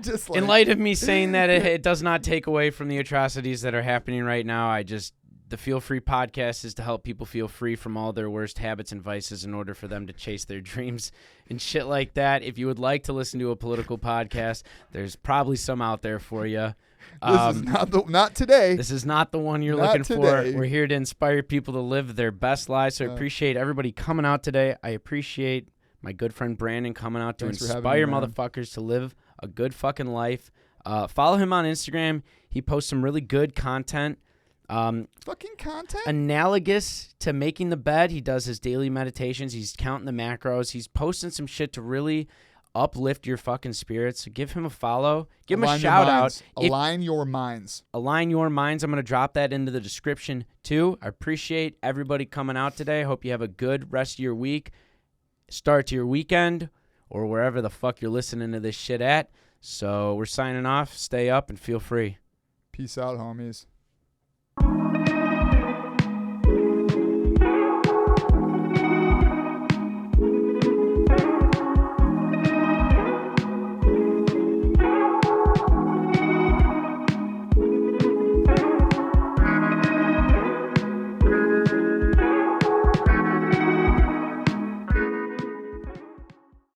Just In light of me saying that it does not take away from the atrocities that are happening right now, I just The Feel Free podcast is to help people feel free from all their worst habits and vices in order for them to chase their dreams and shit like that. If you would like to listen to a political podcast, there's probably some out there for you. This is not today. This is not the one you're Not looking today. for. We're here to inspire people to live their best lives. So I appreciate everybody coming out today. I appreciate my good friend Brandon coming out to Thanks for having inspire me, man. motherfuckers to live a good fucking life. Follow him on Instagram. He posts some really good content. Fucking content? Analogous to making the bed. He does his daily meditations. He's counting the macros. He's posting some shit to really uplift your fucking spirits. So give him a follow. Give him a shout out. Align your minds. Align your minds. I'm going to drop that into the description too. I appreciate everybody coming out today. I hope you have a good rest of your week. Start to your weekend or wherever the fuck you're listening to this shit at. So we're signing off. Stay up and feel free. Peace out, homies.